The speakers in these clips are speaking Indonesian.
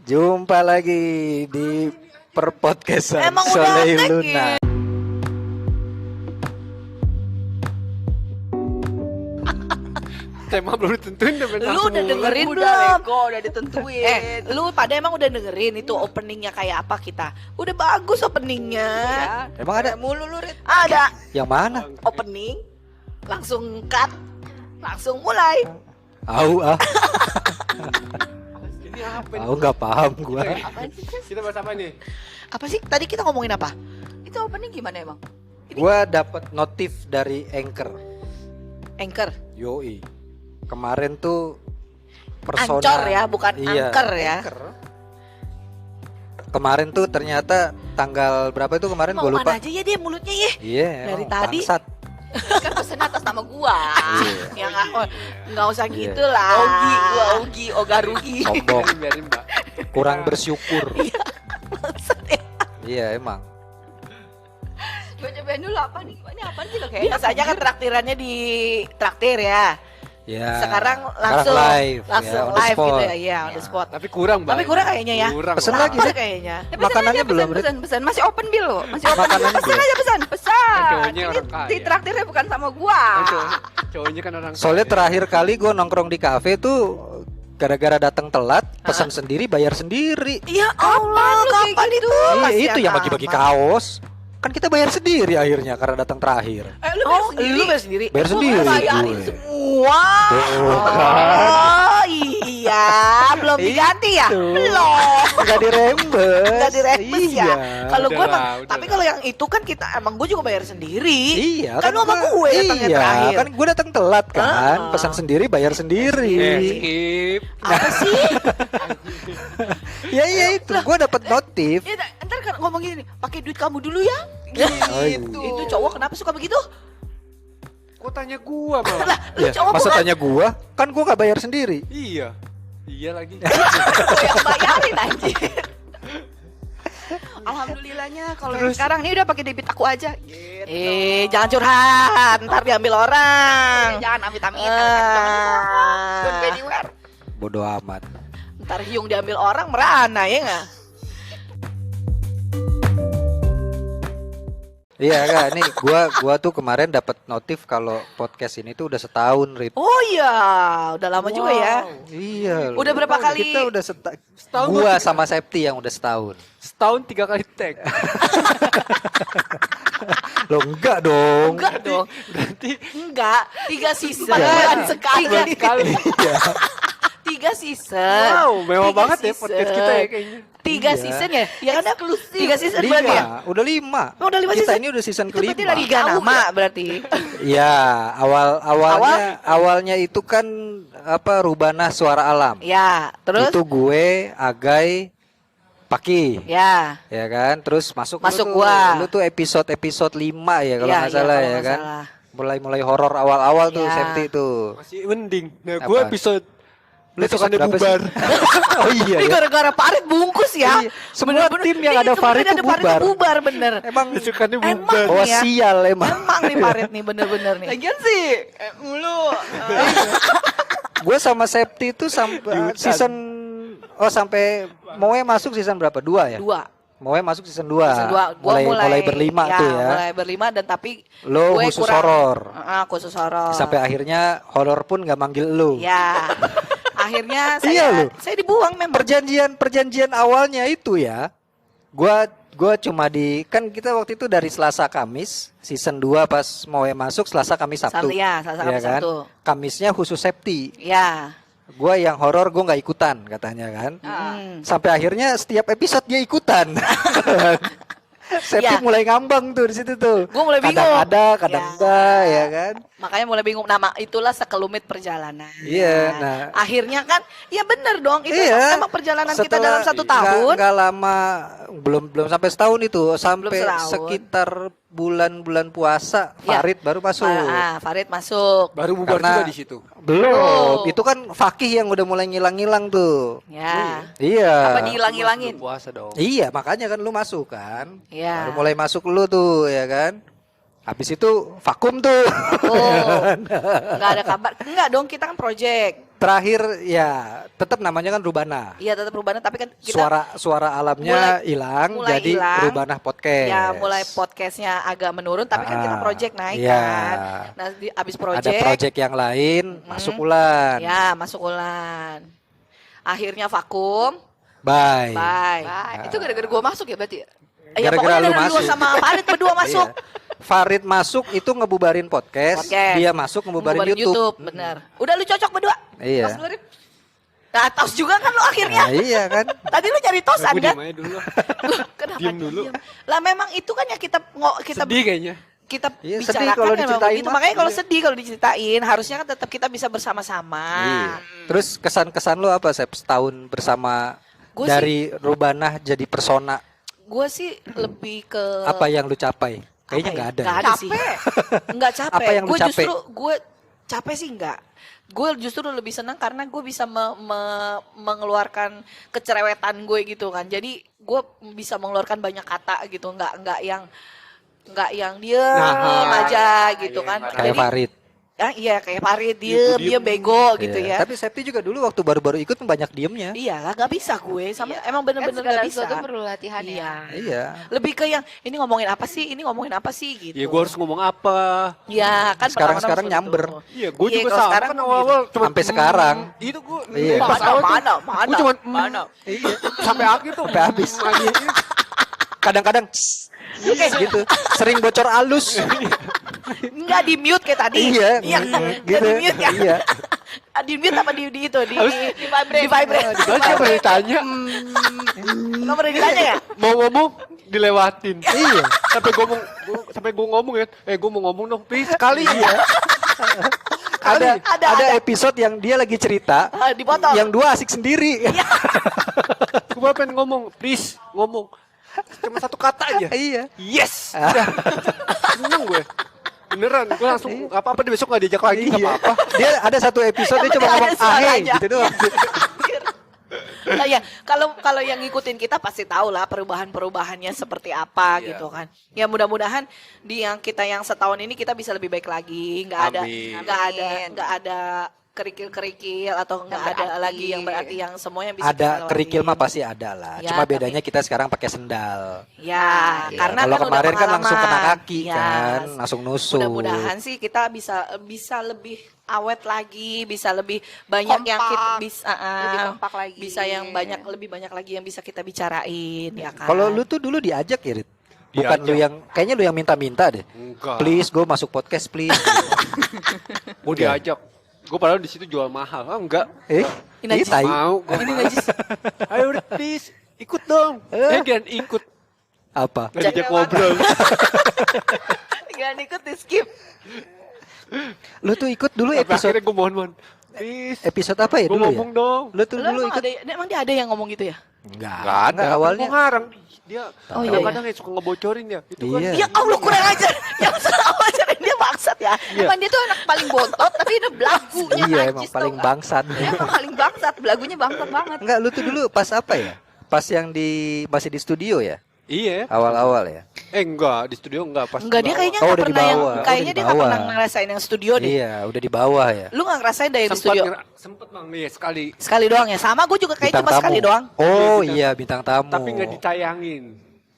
Jumpa lagi di perpodcastan Emang udah Soleh tag Luna. ya? Tema belum ditentuin udah Lu udah dengerin Udah belum? Eko, udah ditentuin. Lu pada emang udah dengerin itu openingnya kayak apa kita? Udah bagus openingnya. Ya. Emang ada Mulu lu Rit. Ada yang mana? opening, langsung cut, langsung mulai. Ini apa nih? Aku nggak paham gua. Apaan sih, Kes? Kita bahas apa nih? Apa sih? Tadi kita ngomongin apa? Itu opening gimana emang? Gua dapat notif dari Anchor. Anchor. Yoi. Kemarin tuh persona Ancor ya, bukan Iya, Anchor ya. Anchor. Kemarin tuh ternyata tanggal berapa itu kemarin Mau gua lupa. mana aja ya dia mulutnya ya. Iya, Dari emang tadi. bangsat. Kan pesen atas nama gua. Ya nggak usah Iya. gitu lah. Ogi, gua Ogi, Oga Rugi. Sombong, Biarin Mbak. kurang bersyukur. Bangsat ya. Iya, emang. Coba-cobain dulu apa nih? Ini apa sih lo kayak? Biasanya kan traktirannya di traktir ya. Ya. Sekarang langsung live, langsung ya, on the live spot. gitu ya, iya on the spot. Tapi kurang Mbak. Tapi kurang kayaknya ya. Kurang. Pesen Mbak. lagi, Lapar Rit. kayaknya. Makanannya belum, Rit? pesan. Masih open bill lo. Masih open. Makanannya Pesan belum. aja pesan. Cowoknya Ini orang kaya. di traktirnya bukan sama gua. Cowoknya kan orang Soalnya kaya. terakhir kali gue nongkrong di kafe tuh gara-gara datang telat, pesan sendiri, bayar sendiri. Ya Allah, lu kayak kapan gitu? itu? Iya, Kasihan itu yang bagi-bagi amat. kaos. Kan kita bayar sendiri akhirnya karena datang terakhir. Lu Oh, lu bayar sendiri? Bayar Gua sendiri bayarin gue. semua. Tuh, Oh iya, belum diganti ya? Itu. Belum. Nggak dirembes. Nggak dirembes Iya. ya. Kalau gue Udah emang, lah, udah tapi lah. kalau yang itu kan kita emang gue juga bayar sendiri. Iya, Kan lu sama gue datangnya iya, terakhir. kan gue datang telat kan, Ah. pesan sendiri, bayar sendiri. Skip. Apa sih? Ya iya itu, gue dapat notif. Ya, ntar kan ngomong gini nih, pakai duit kamu dulu ya. Oh, iya. Itu cowok kenapa suka begitu? Kok tanya gua malah? Lah, lu Ya, cowok masa bukan? tanya gue, kan gue nggak bayar sendiri. Iya. Iya lagi. Gua yang bayarin anjir. Alhamdulillahnya kalau yang sekarang ini udah pakai debit aku aja. Gitu. Jangan curhat, ntar diambil orang. Jangan amit-amit. Ah. Don't go anywhere. Bodoh amat. Ntar hiung diambil orang merana ya nggak? Iya kak, nih gua tuh kemarin dapat notif kalau podcast ini tuh udah setahun, Rit. Oh iya, udah lama juga ya. Iya. Udah loh. berapa kali? Kita udah Setahun gua gua sama Septi yang udah setahun. Setahun 3 kali tag. Loh enggak dong. Enggak dong, Berarti enggak. 3 season Iya. sekali. 11 kali. 3 season. Wow, mewah 3 banget ya season. podcast kita ya kayaknya. 3 Iya. season ya? Ya kan eksklusif. 3 season berarti ya? 5, udah 5. Oh, udah 5 Kita season? ini udah season Itu berarti kelima. lagi 3 nama berarti. Iya, awalnya itu kan apa Rubana Suara Alam. Ya, terus? Itu gue, Agai, Paki. Ya. Ya kan, terus masuk Masuk lu tuh, gua. lu tuh episode 5 ya kalau Iya, nggak iya, salah kalau ya nggak kan. salah. Mulai horor awal-awal tuh Iya. Septi tuh. Masih mending. Nah, gua Apa? episode Lu besokannya episode bubar. berapa sih? Oh iya. Ini ya. gara-gara Farid bungkus ya. Iya, semua tim yang ada Iya, Farid kemarin tuh ada Farid bubar. bubar bener. Emang Besokannya Emang bubar. oh ya. sial emang. Emang nih Farid nih bener-bener nih. Lagian sih mulu. Gue sama Septi tuh sampai sampai Moe masuk season berapa? 2 ya? 2. Moe masuk season 2. Season 2 gua mulai berlima tuh ya. Mulai berlima dan tapi Lo gue khusus kurang- horor. Khusus horor. Sampai akhirnya horor pun gak manggil lu. Ya. Akhirnya Iya, loh. saya dibuang memang. Perjanjian awalnya itu ya. Gua cuma kan kita waktu itu dari Selasa Kamis season 2 pas Moe masuk Selasa Kamis Sabtu. Selasa Kamis Sabtu. Kamisnya khusus Septi. Ya. Gua yang horor gua nggak ikutan katanya kan. Sampai akhirnya setiap episode dia ikutan. Septi Ya. mulai ngambang tuh di situ tuh. Gua mulai Kadang bingung. ada, kadang Ya. enggak ya kan. Makanya mulai bingung nama itulah sekelumit perjalanan. Iya, nah. Akhirnya kan ya bener dong itu Iya. emang perjalanan kita Setelah- dalam 1 tahun. Nggak lama, belum sampai setahun itu, sampai setahun. sekitar bulan puasa Ya. Farid baru masuk. Farid masuk. Baru bubar Karena- juga di situ. Belum, itu kan Fakih yang udah mulai ngilang-ngilang tuh. Ya. Iya. Apa dihilang-hilangin? Belum puasa dong. Iya, makanya kan lu masuk kan. Iya. Baru mulai masuk lu tuh ya kan. Habis itu vakum tuh. Oh. Enggak ada kabar. Enggak dong, kita kan project. Terakhir ya tetap namanya kan Rubana. Iya tetap Rubana tapi kan kita Suara alamnya hilang mulai jadi hilang. Rubana podcast. Ya mulai podcastnya agak menurun tapi kan kita project naik iya. kan. Nah abis project. Ada project yang lain masuk Ulan. Ya masuk Ulan. Akhirnya vakum. Bye. Bye. Itu gara-gara gua masuk ya berarti ya? Ya Gara-gara pokoknya lu dari masuk. lu sama Farid berdua masuk. Iya. Farid masuk itu ngebubarin podcast. Dia masuk ngebubarin YouTube. Bener. Udah lu cocok berdua. Iya. Tos dulu, Rip. Nah, tos juga kan lu akhirnya. Nah, iya kan. Tadi lu cari tosan Gue kan? diem aja dulu. Loh, kenapa Diem dulu. diem? Lah memang itu kan yang kita Sedih kayaknya. kita Iya, sedih bicarakan kalau kan memang diceritain begitu. mah. Makanya kalau Iya. sedih kalau diceritain harusnya kan tetap kita bisa bersama-sama. Iya. Terus kesan-kesan lo apa, Sep, setahun bersama Gua dari Rubanah jadi persona? Gue sih lebih ke Apa yang lu capai? Kayaknya apa nggak ya? ada. Nggak ya? ada sih. Nggak capek. Apa yang lu Gue capek? justru gue capek sih enggak. Gue justru lebih senang karena gue bisa mengeluarkan kecerewetan gue gitu kan. Jadi gue bisa mengeluarkan banyak kata gitu, nggak yang diem aja gitu kan. Kayak Jadi, Farid. ya, iya kayak Farid diem bego gitu Iya. ya. Tapi Septi juga dulu waktu baru-baru ikut banyak diemnya. Iyalah nggak bisa gue sama emang Kan bener-bener segala nggak bisa. sesuatu perlu latihan Iya. ya. Iya. Lebih ke yang ini ngomongin apa sih, ini ngomongin apa sih gitu. Ya gue harus ngomong apa. Ya kan Sekarang pertama-tama nyamber. seperti itu. Iya gue Iya, juga kalau sama sekarang kan awal-awal cuma Sampai sekarang. Itu gue Iya. pas awal tuh Mana? gue cuma Iya. sampai akhir tuh Sampai habis. Kadang-kadang gitu. Sering bocor halus. Enggak di mute kayak tadi. Iya, Nggak gitu. di mute ya. Iya. Di mute apa di itu di vibrate. Di vibrate. Bahkan siapa yang ditanya Nggak pernah ditanya ya? mau ngomong dilewatin. Iya. Sampai gue ngomong ya, gue mau ngomong dong, please sekali ya. Ada episode yang dia lagi cerita, Dipotong. yang dua asik sendiri. Gue pengen ngomong, please ngomong. Cuma satu kata aja. Iya. Yes. Udah. Seneng gue. Beneran, gue langsung nggak apa-apa deh besok nggak diajak lagi nggak Iya. apa-apa. Dia ada satu episode dia cuma Ada ngomong suaranya. gitu doang. Nah ya, kalau yang ngikutin kita pasti tahu lah perubahannya seperti apa Iya. gitu kan. Ya mudah-mudahan di yang kita yang setahun ini kita bisa lebih baik lagi, Amin. nggak ada kerikil-kerikil atau nggak ada lagi yang berarti yang semuanya bisa kita Ada lewatin. kerikil mah pasti ada lah. Ya, Cuma tapi- bedanya kita sekarang pakai sendal. Ya, Ya, karena kalau kan udah kemarin kan langsung kena pengalaman. kaki Ya, kan, langsung nusuk. Mudah-mudahan sih kita bisa lebih awet lagi, bisa lebih banyak yang Kompak. kita bisa Lebih kompak lagi. bisa yang lebih banyak lagi yang bisa kita bicarain ya kan. Kalau lu tuh dulu diajak ya, Rit? Bukan Diajak. lu yang, kayaknya lu yang minta-minta deh. Enggak. Please, gue masuk podcast please. Mau diajak. Gue padahal di situ jual mahal. Enggak. Ini najis. tai. Mau. ini najis. Ayo udah please ikut dong. Jangan ikut. Apa? Nggak diajak ngobrol. Tinggal ikut di skip. Lu tuh ikut dulu Sampai episode akhirnya gue mohon. Please. episode apa ya Gue dulu ngomong ya? dong. Lu tuh dulu ikut? Emang dia ada yang ngomong gitu ya? Enggak. Nggak ada. Enggak, awalnya. Gue ngarang. Dia Oh, iya, kadang-kadang ya suka ngebocorin ya. Itu kan. Iya. Ya Allah kurang ajar. Yang salah ajarin dia bangsat ya. Emang dia tuh anak paling bontot tapi ini belagunya Iya, najis emang tau paling nggak? bangsat. Dia emang paling bangsat, belagunya bangsat banget. Enggak, lu tuh dulu pas apa ya? Pas yang masih di studio ya? Iya. Awal-awal ya? Enggak di studio enggak pas. Enggak, di dia bawah. kayaknya Oh, nggak udah di pernah yang bawah. kayaknya Udah di dia nggak pernah bawah. ngerasain yang studio deh. Iya, udah di bawah ya. Lu nggak ngerasain dari di studio? Sempet bang, iya sekali. Sekali doang ya. Sama gue juga kayaknya Bintang cuma sekali tamu. doang. Oh Iya, iya, bintang tamu. Tapi nggak ditayangin.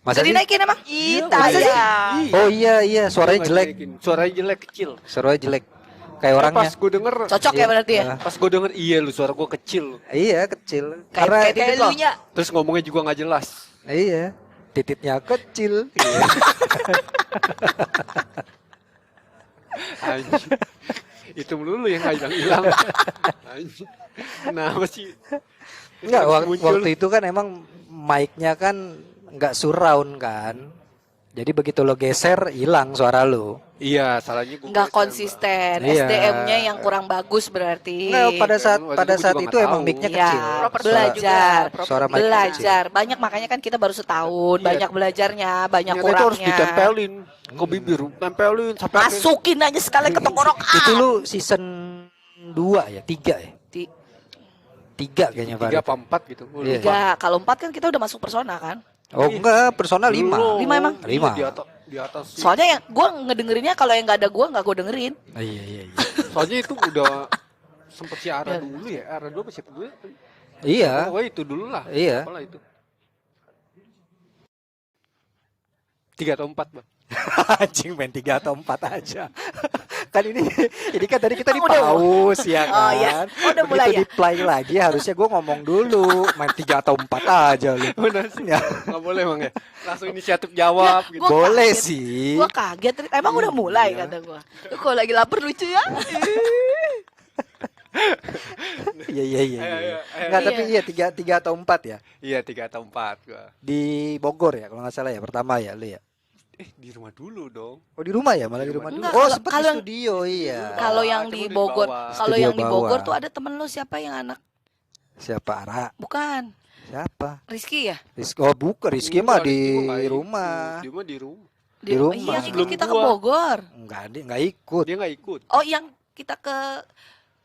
Masa Jadi sih? naikin emang? Kita Masa sih? ya. Oh iya, suaranya Nggak jelek. dinaikin. Suaranya jelek kecil. Suaranya jelek. Kayak orangnya. Pas gue denger. Cocok Iya. ya berarti ya? Pas gue denger iya lu suara gue kecil. Iya, kecil. Kayak titit lo. Elunya. Terus ngomongnya juga nggak jelas. Iya, titiknya kecil. Anjing. Itu melulu yang nggak hilang. Anjing. Kenapa sih? Enggak, Terus muncul. waktu itu kan emang mic-nya kan nggak surround kan. Jadi begitu lo geser, hilang suara lo. Iya, salahnya gue. Nggak konsisten. Iya. SDM-nya yang kurang bagus berarti. Enggak, pada saat Waktu pada itu saat gua itu juga nggak emang tahu. mic-nya Ya, kecil. belajar, Suara mic belajar. Banyak makanya kan kita baru setahun, Iya. banyak belajarnya, banyak Ternyata itu harus kurangnya. ditempelin ke bibir, tempelin sampai akhirnya- Masukin aja sekali ke tenggorokan. Itu lu season 2 ya, 3 ya? 3 kayaknya tiga Pak. apa empat gitu. Iya. Tiga, kalau 4 kan kita udah masuk persona kan. Oh enggak, persona 5. Belum. Lima emang? Iya, 5. di atas. Soalnya yang gue ngedengerinnya kalau yang nggak ada gue nggak gue dengerin. Iya iya iya. Soalnya itu udah sempet si Ara dulu ya. Ara dulu apa siapa dulu? Iya. Oh itu dulu lah. Iya. Apalah itu. 3 atau 4 bang. Anjing main 3 atau 4 aja. Kan ini kan tadi kita di Udah. pause ya kan. Oh, iya. Oh, udah mulai Begitu ya? di play lagi harusnya gue ngomong dulu. Main 3 atau 4 aja lu. Benar sih. Ya. Nggak boleh bang ya. Langsung inisiatif jawab Ya, gitu. gua Boleh kaget. sih. Gue kaget, emang udah mulai Iya. kata gue. Kalau lagi lapar lucu ya. Iya iya iya. Ayo, iya. ayo, ayo. Enggak, tapi Iya. iya 3 atau 4 ya. Iya 3 atau 4 gua. Di Bogor ya kalau nggak salah ya pertama ya lu ya. Di rumah dulu dong. Oh di rumah ya, malah di rumah dulu. Enggak, Oh kalau- sempat di kalau- studio iya. Kalau Bawah, yang cuma di di Bogor, bawah. kalau Studio yang di Bogor bawah. tuh ada temen lu siapa yang anak? Siapa Ara? Bukan, Siapa? Rizky ya? Rizky, oh bukan, Rizky mah Enggak, di Rizky mah nggak ikut. rumah. Dia mah di rumah. Di rumah. Iya, ikut Sebelum kita ke gua. Bogor. Enggak, dia enggak ikut. Dia nggak ikut. Oh, yang kita ke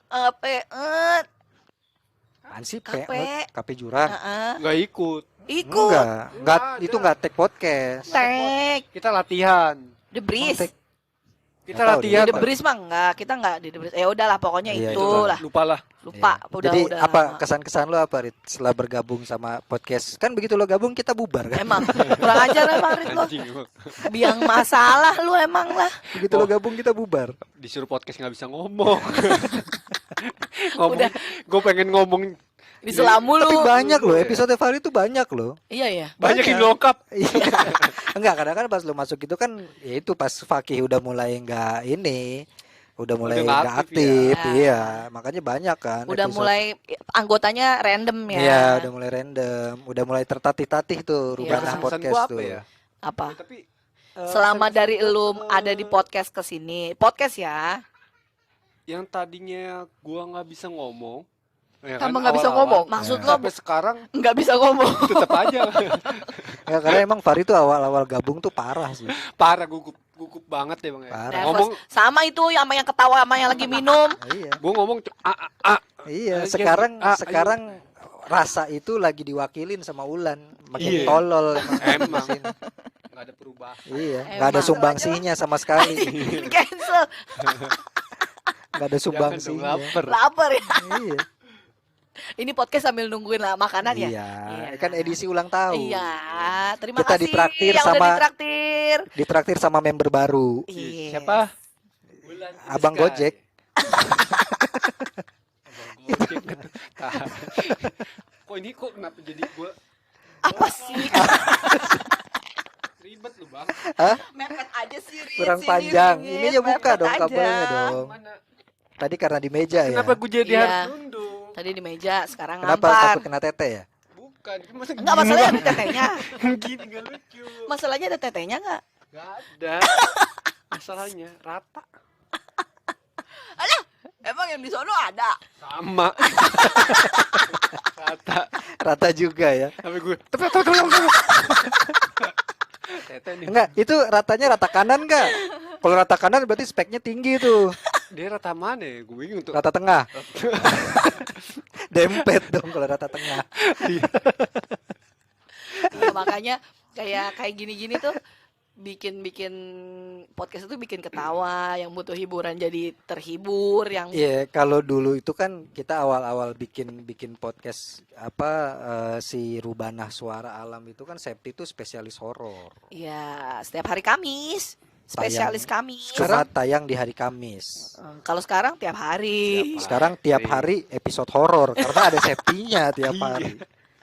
Apaan sih Kape. Kape Jurang? Nggak ikut. ikut. Enggak, Nggak itu ada. enggak take podcast. Tek, Kita latihan. The Breeze. Tek- Kita Nggak tahu latihan. The Apa? Breeze mah enggak, kita enggak di The Breeze. Ya udahlah, pokoknya Iya, itu itu lah. Lupa lah. Lupa, Iya. udah Jadi udah apa lama. kesan-kesan lo apa Rit setelah bergabung sama podcast? Kan begitu lo gabung kita bubar kan? Emang kurang ajar emang Rit lo. Anjing emang. Biang masalah lu emang lah. Begitu lo gabung kita bubar. Disuruh podcast nggak bisa ngomong. ngomong. Udah. Gue pengen ngomong. Diselam mulu. Tapi banyak loh Iya. episode Fahri itu banyak loh. Iya ya. Banyak yang lengkap. Iya. Enggak, kadang-kadang pas lo masuk itu kan ya itu pas Fakih udah mulai enggak ini, udah mulai Udah nggak enggak aktif, aktif, ya. iya. Makanya banyak kan Udah episode. mulai anggotanya random ya. Iya, udah mulai random, udah mulai tertatih-tatih tuh Iya. Rubana Kesan-kesan podcast gua tuh. apa ya? Apa? Tapi Selama dari lu ada di podcast ke sini. Podcast ya. yang tadinya gua nggak bisa ngomong. Ya Tambah nggak bisa awal-awal. ngomong. Maksud Ya. lo Sampai sekarang nggak bisa ngomong. tetap aja Ya, karena emang Fahri tuh awal-awal gabung tuh parah sih. parah gugup banget ya bang ya. Parah. Nervous. Ngomong, Sama itu sama yang ketawa sama yang lagi minum. Iya. gua ngomong Iya, Ayo, sekarang ayo. sekarang rasa itu lagi diwakilin sama Ulan, makin Iya. tolol emang sini. nggak ada perubahan. Iya, nggak ada Emang. sumbangsihnya sama sekali. Cancel. Nggak ada Jangan dong, sumbangsihnya. lapar. Lapar ya. Iya. Ini podcast sambil nungguin lah makanan ya. Iya, Iya. kan edisi ulang tahun. Iya, terima Kita kasih ditraktir yang udah sama- ditraktir. Ditraktir sama member baru, Iya. Siapa? Abang Gojek. Abang Gojek. Kok ini kok kenapa jadi gua Apa sih? ribet lu bang? Mepet aja sih. Rin, Kurang sini, panjang. Rin, Ini aja buka mepet dong aja. kabelnya dong. Mana? Tadi karena di meja ya. Kenapa gue jadi Iya. harus nunduk? Tadi di meja, sekarang Kenapa ngampar. takut kena tete ya? Bukan, masa Enggak, masalahnya ada tetenya. gini gak lucu. Masalahnya ada tetenya enggak? Gak ada. Masalahnya rata Emang yang di sono ada. sama. Rata. Rata juga ya. Tapi gue Tete nih. Enggak, itu ratanya rata kanan enggak? Kalau rata kanan berarti speknya tinggi tuh. Dia rata mana ya? Gue bingung tuh. Rata tengah. Dempet dong kalau rata tengah. Iya, makanya kayak gini-gini tuh bikin podcast itu bikin ketawa, yang butuh hiburan jadi terhibur, yang Iya, kalau dulu itu kan kita awal-awal bikin podcast si Rubanah Suara Alam itu kan Septi itu spesialis horor. ya setiap hari Kamis, spesialis Kamis. Cuma tayang di hari Kamis. Kalau sekarang tiap hari. Sekarang tiap hari episode horor karena ada Septinya tiap hari.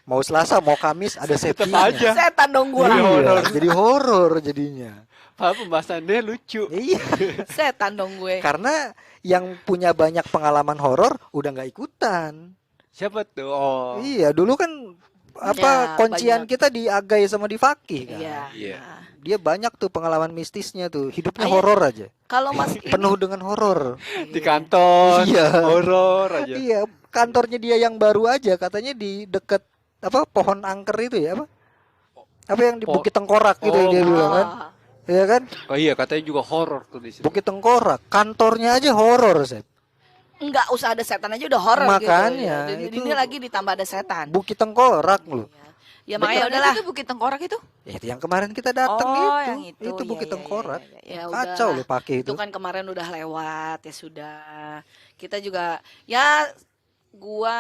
Mau Selasa, mau Kamis ada Septinya. aja. Setan dong gua. Iya, jadi horor jadinya. Pembahasannya lucu. Iya, Setan dong gue. karena yang punya banyak pengalaman horor udah nggak ikutan. Siapa tuh? Oh. Iya, dulu kan Ya, kuncian banyak. kita di Agai sama di Fakih kan. Iya. Iya. Nah, Dia banyak tuh pengalaman mistisnya tuh. Hidupnya Ayo. horor aja. kalau Mas ini Penuh dengan horor. Di kantor. Iya. Horor aja. Iya, kantornya dia yang baru aja katanya di deket pohon angker itu ya apa yang di Bukit Tengkorak gitu Oh, dia bilang kan. Ah, Iya kan? Oh iya, katanya juga horor tuh di situ. Bukit Tengkorak, kantornya aja horor, Sep. nggak usah ada setan aja udah horor Makanya, gitu. itu- Ini lagi ditambah ada setan. Bukit Tengkorak loh. Iya. Ya makanya Betul, udahlah. itu Bukit Tengkorak itu. Ya, itu yang kemarin kita datang Oh, itu. yang itu. Itu Iya, Bukit iya, Tengkorak. iya, iya, Ya Kacau udahlah. lo pakai Itu itu. kan kemarin udah lewat, ya sudah. Kita juga ya gua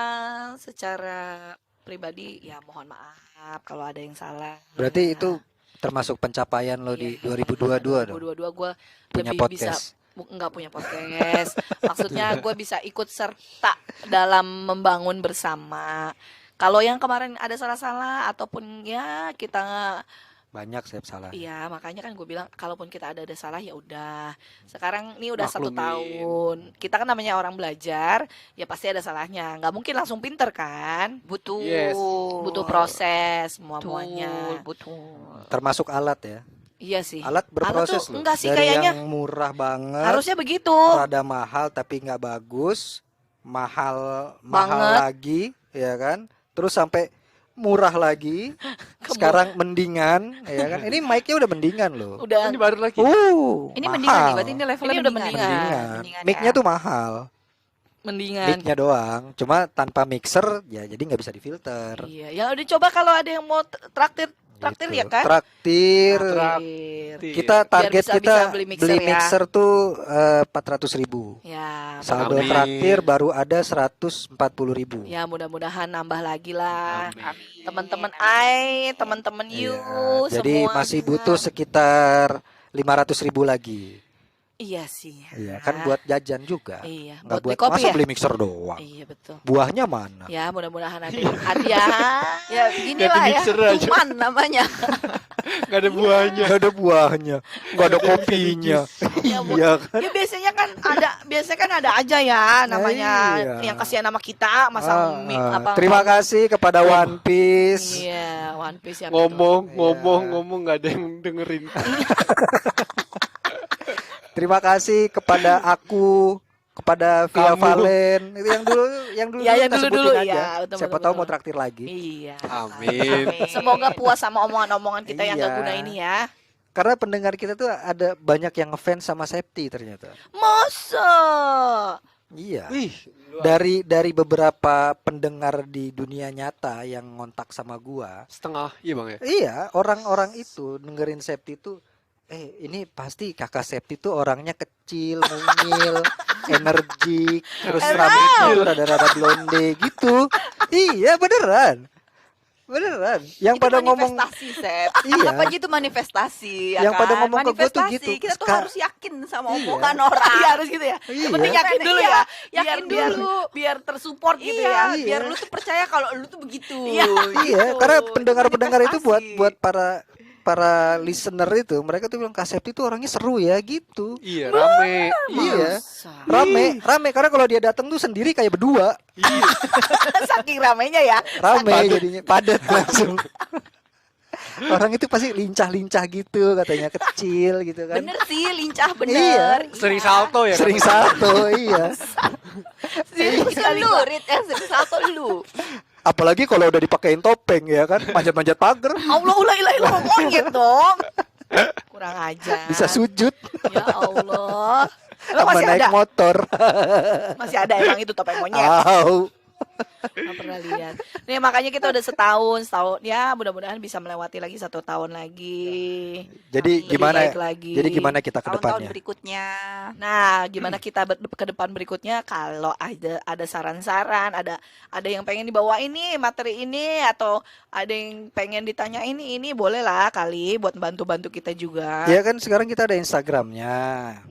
secara pribadi ya mohon maaf kalau ada yang salah. Berarti itu termasuk pencapaian lo di Iya. 2022 dong. 2022 gue Punya lebih bisa podcast. nggak punya podcast. Maksudnya gue bisa ikut serta dalam membangun bersama. Kalau yang kemarin ada salah-salah ataupun ya kita Banyak saya salah. iya makanya kan gue bilang kalaupun kita ada salah ya udah. Sekarang ini udah 1 Maklumin. tahun. Kita kan namanya orang belajar ya pasti ada salahnya. Nggak mungkin langsung pinter kan. Butuh. Yes. Butuh proses Betul, semuanya. betul. Termasuk alat ya. Iya sih. Alat berproses tuh loh. enggak sih Dari kayaknya. yang murah banget, Harusnya begitu. rada mahal tapi nggak bagus, mahal Banget. lagi, ya kan? Terus sampai murah lagi. Sekarang mendingan, ya kan? Ini mic-nya udah mendingan loh. Udah Ini baru lagi. Ini mahal. mendingan nih, berarti ini levelnya Ini udah mendingan. Mendingan. Mendingan Mic-nya ya. tuh mahal. mendingan. Mic-nya doang. Cuma tanpa mixer ya jadi nggak bisa difilter. Iya, ya udah coba kalau ada yang mau traktir Gitu. ya kan? Traktir. Traktir. Kita target bisa kita beli beli mixer ya. mixer tuh 400.000. Ya, Saldo Amin. traktir baru ada 140.000. ya mudah-mudahan nambah lagi lah. Amin. Teman-teman teman-teman Iya, you jadi semua. masih butuh sekitar 500.000 lagi. Iya sih. Iya, kan buat jajan juga. Iya, Nggak buat beli kopi masa ya. beli mixer doang. Iya betul. Buahnya mana? Ya mudah-mudahan ada hadiah. Ya beginilah ya, mixer aja. cuman namanya. Gak ada buahnya. Nggak ada buahnya, nggak ada kopinya. Ya, Bu. Iya kan? Ya biasanya kan ada aja ya namanya Iya. yang kasihan nama kita masang Terima kasih kepada One Piece. Iya, One Piece ya. Ngomong gak ada yang dengerin. Terima kasih kepada aku, kepada Via Kamu. Valen. Itu yang dulu Iya, yang kita dulu-dulu, sebutin iya, aja. betul, Siapa betul, tahu betul. mau traktir lagi. Iya. Amin. Semoga puas sama omongan-omongan kita yang gak Iya. guna ini ya. Karena pendengar kita tuh ada banyak yang ngefans sama Septi ternyata. Masa? Iya. Wih, Dari beberapa pendengar di dunia nyata yang ngontak sama gua, setengah. Iya bang ya. iya, orang-orang itu dengerin Septi tuh ini pasti kakak Septi tuh orangnya kecil, mungil, energik, terus rambutnya tuh rada-rada blonde gitu. Iya, beneran. Beneran. Yang Itu pada ngomong manifestasi, Sep. Iya. Apa aja itu manifestasi ya Yang pada kan? ngomong ke gua tuh Manifestasi. gitu. Kita tuh Ska- harus yakin sama Iya. omongan orang. Iya harus gitu ya. Iya. Yang penting yakin dulu Iya, ya. yakin biar, dulu. Biar tersupport gitu Iya, ya. Iya. biar lu tuh percaya kalau lu tuh begitu. Iya. Iya, Gitu. karena pendengar-pendengar itu buat Manifestasi. para listener itu, mereka tuh bilang Kak Septi tuh orangnya seru ya gitu. Iya rame. Iya. Masa? Rame karena kalau dia datang tuh sendiri kayak berdua. Iya. Saking ramainya ya. Rame jadinya padat langsung. Orang itu pasti lincah-lincah gitu, katanya kecil gitu kan. Bener sih, lincah Iya. bener. Sering salto ya. Sering salto, iya. Serius kali Lu, Pak. Rit, sering salto lu. Apalagi kalau udah dipakein topeng ya kan, manjat-manjat pagar, Allah ilah monyet dong. Kurang aja. bisa sujud Ya Allah. Emang sama masih naik ada? motor. Masih ada emang itu topeng monyet. Au. Nggak pernah lihat. Nih makanya kita udah setahun ya mudah-mudahan bisa melewati lagi 1 tahun lagi. Jadi Lebih gimana? baik lagi. Jadi gimana kita ke Tahun-tahun depannya? berikutnya. Nah, gimana kita ke depan berikutnya kalau ada saran-saran, ada yang pengen dibawa ini materi ini atau ada yang pengen ditanya ini boleh lah kali buat bantu-bantu kita juga. Ya kan sekarang kita ada Instagramnya,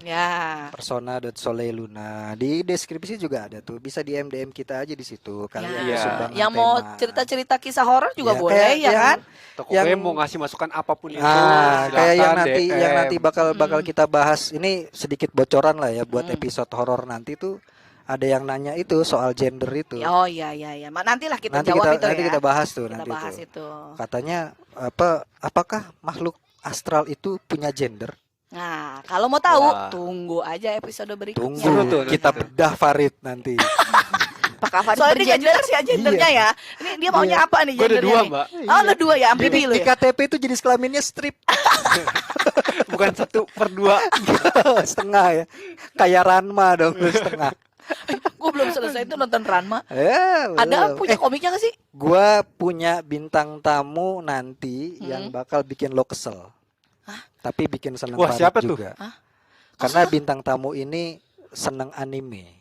Ya. persona.soleluna. Di deskripsi juga ada tuh, bisa DM DM kita aja di situ. Kalian Ya. ada sumbangan Yang mau tema. cerita-cerita kisah horor juga Ya, boleh kayak ya yang- kan? Toko Yang- mau ngasih masukan apapun itu. Kayak yang silakan nanti DM. yang nanti bakal kita bahas ini sedikit bocoran lah ya buat episode horor nanti tuh ada yang nanya itu soal gender itu. Oh iya. Nantilah kita Nanti jawab kita itu nanti ya. kita bahas tuh Kita nanti bahas tuh. itu. Katanya apakah makhluk astral itu punya gender? Nah, kalau mau tahu, Wah. tunggu aja episode berikutnya. Seru Tunggu tuh, kita nanti tuh. bedah Farid nanti. Apakah Farid Soalnya dia nggak bergender? jelas ya gendernya ya. Ini dia maunya apa nih Gue ada gendernya 2 nih? mbak. Oh, lu 2 ya, amfibi lu Di ya. KTP itu jenis kelaminnya strip. Bukan 1/2. Setengah ya. Kayak Ranma dong lu setengah. Gue belum selesai itu nonton Ranma. belum. Ada punya komiknya gak sih? Gua punya bintang tamu nanti yang bakal bikin lo kesel. Tapi bikin seneng Wah, Farid siapa tuh? juga. Karena bintang tamu ini seneng anime.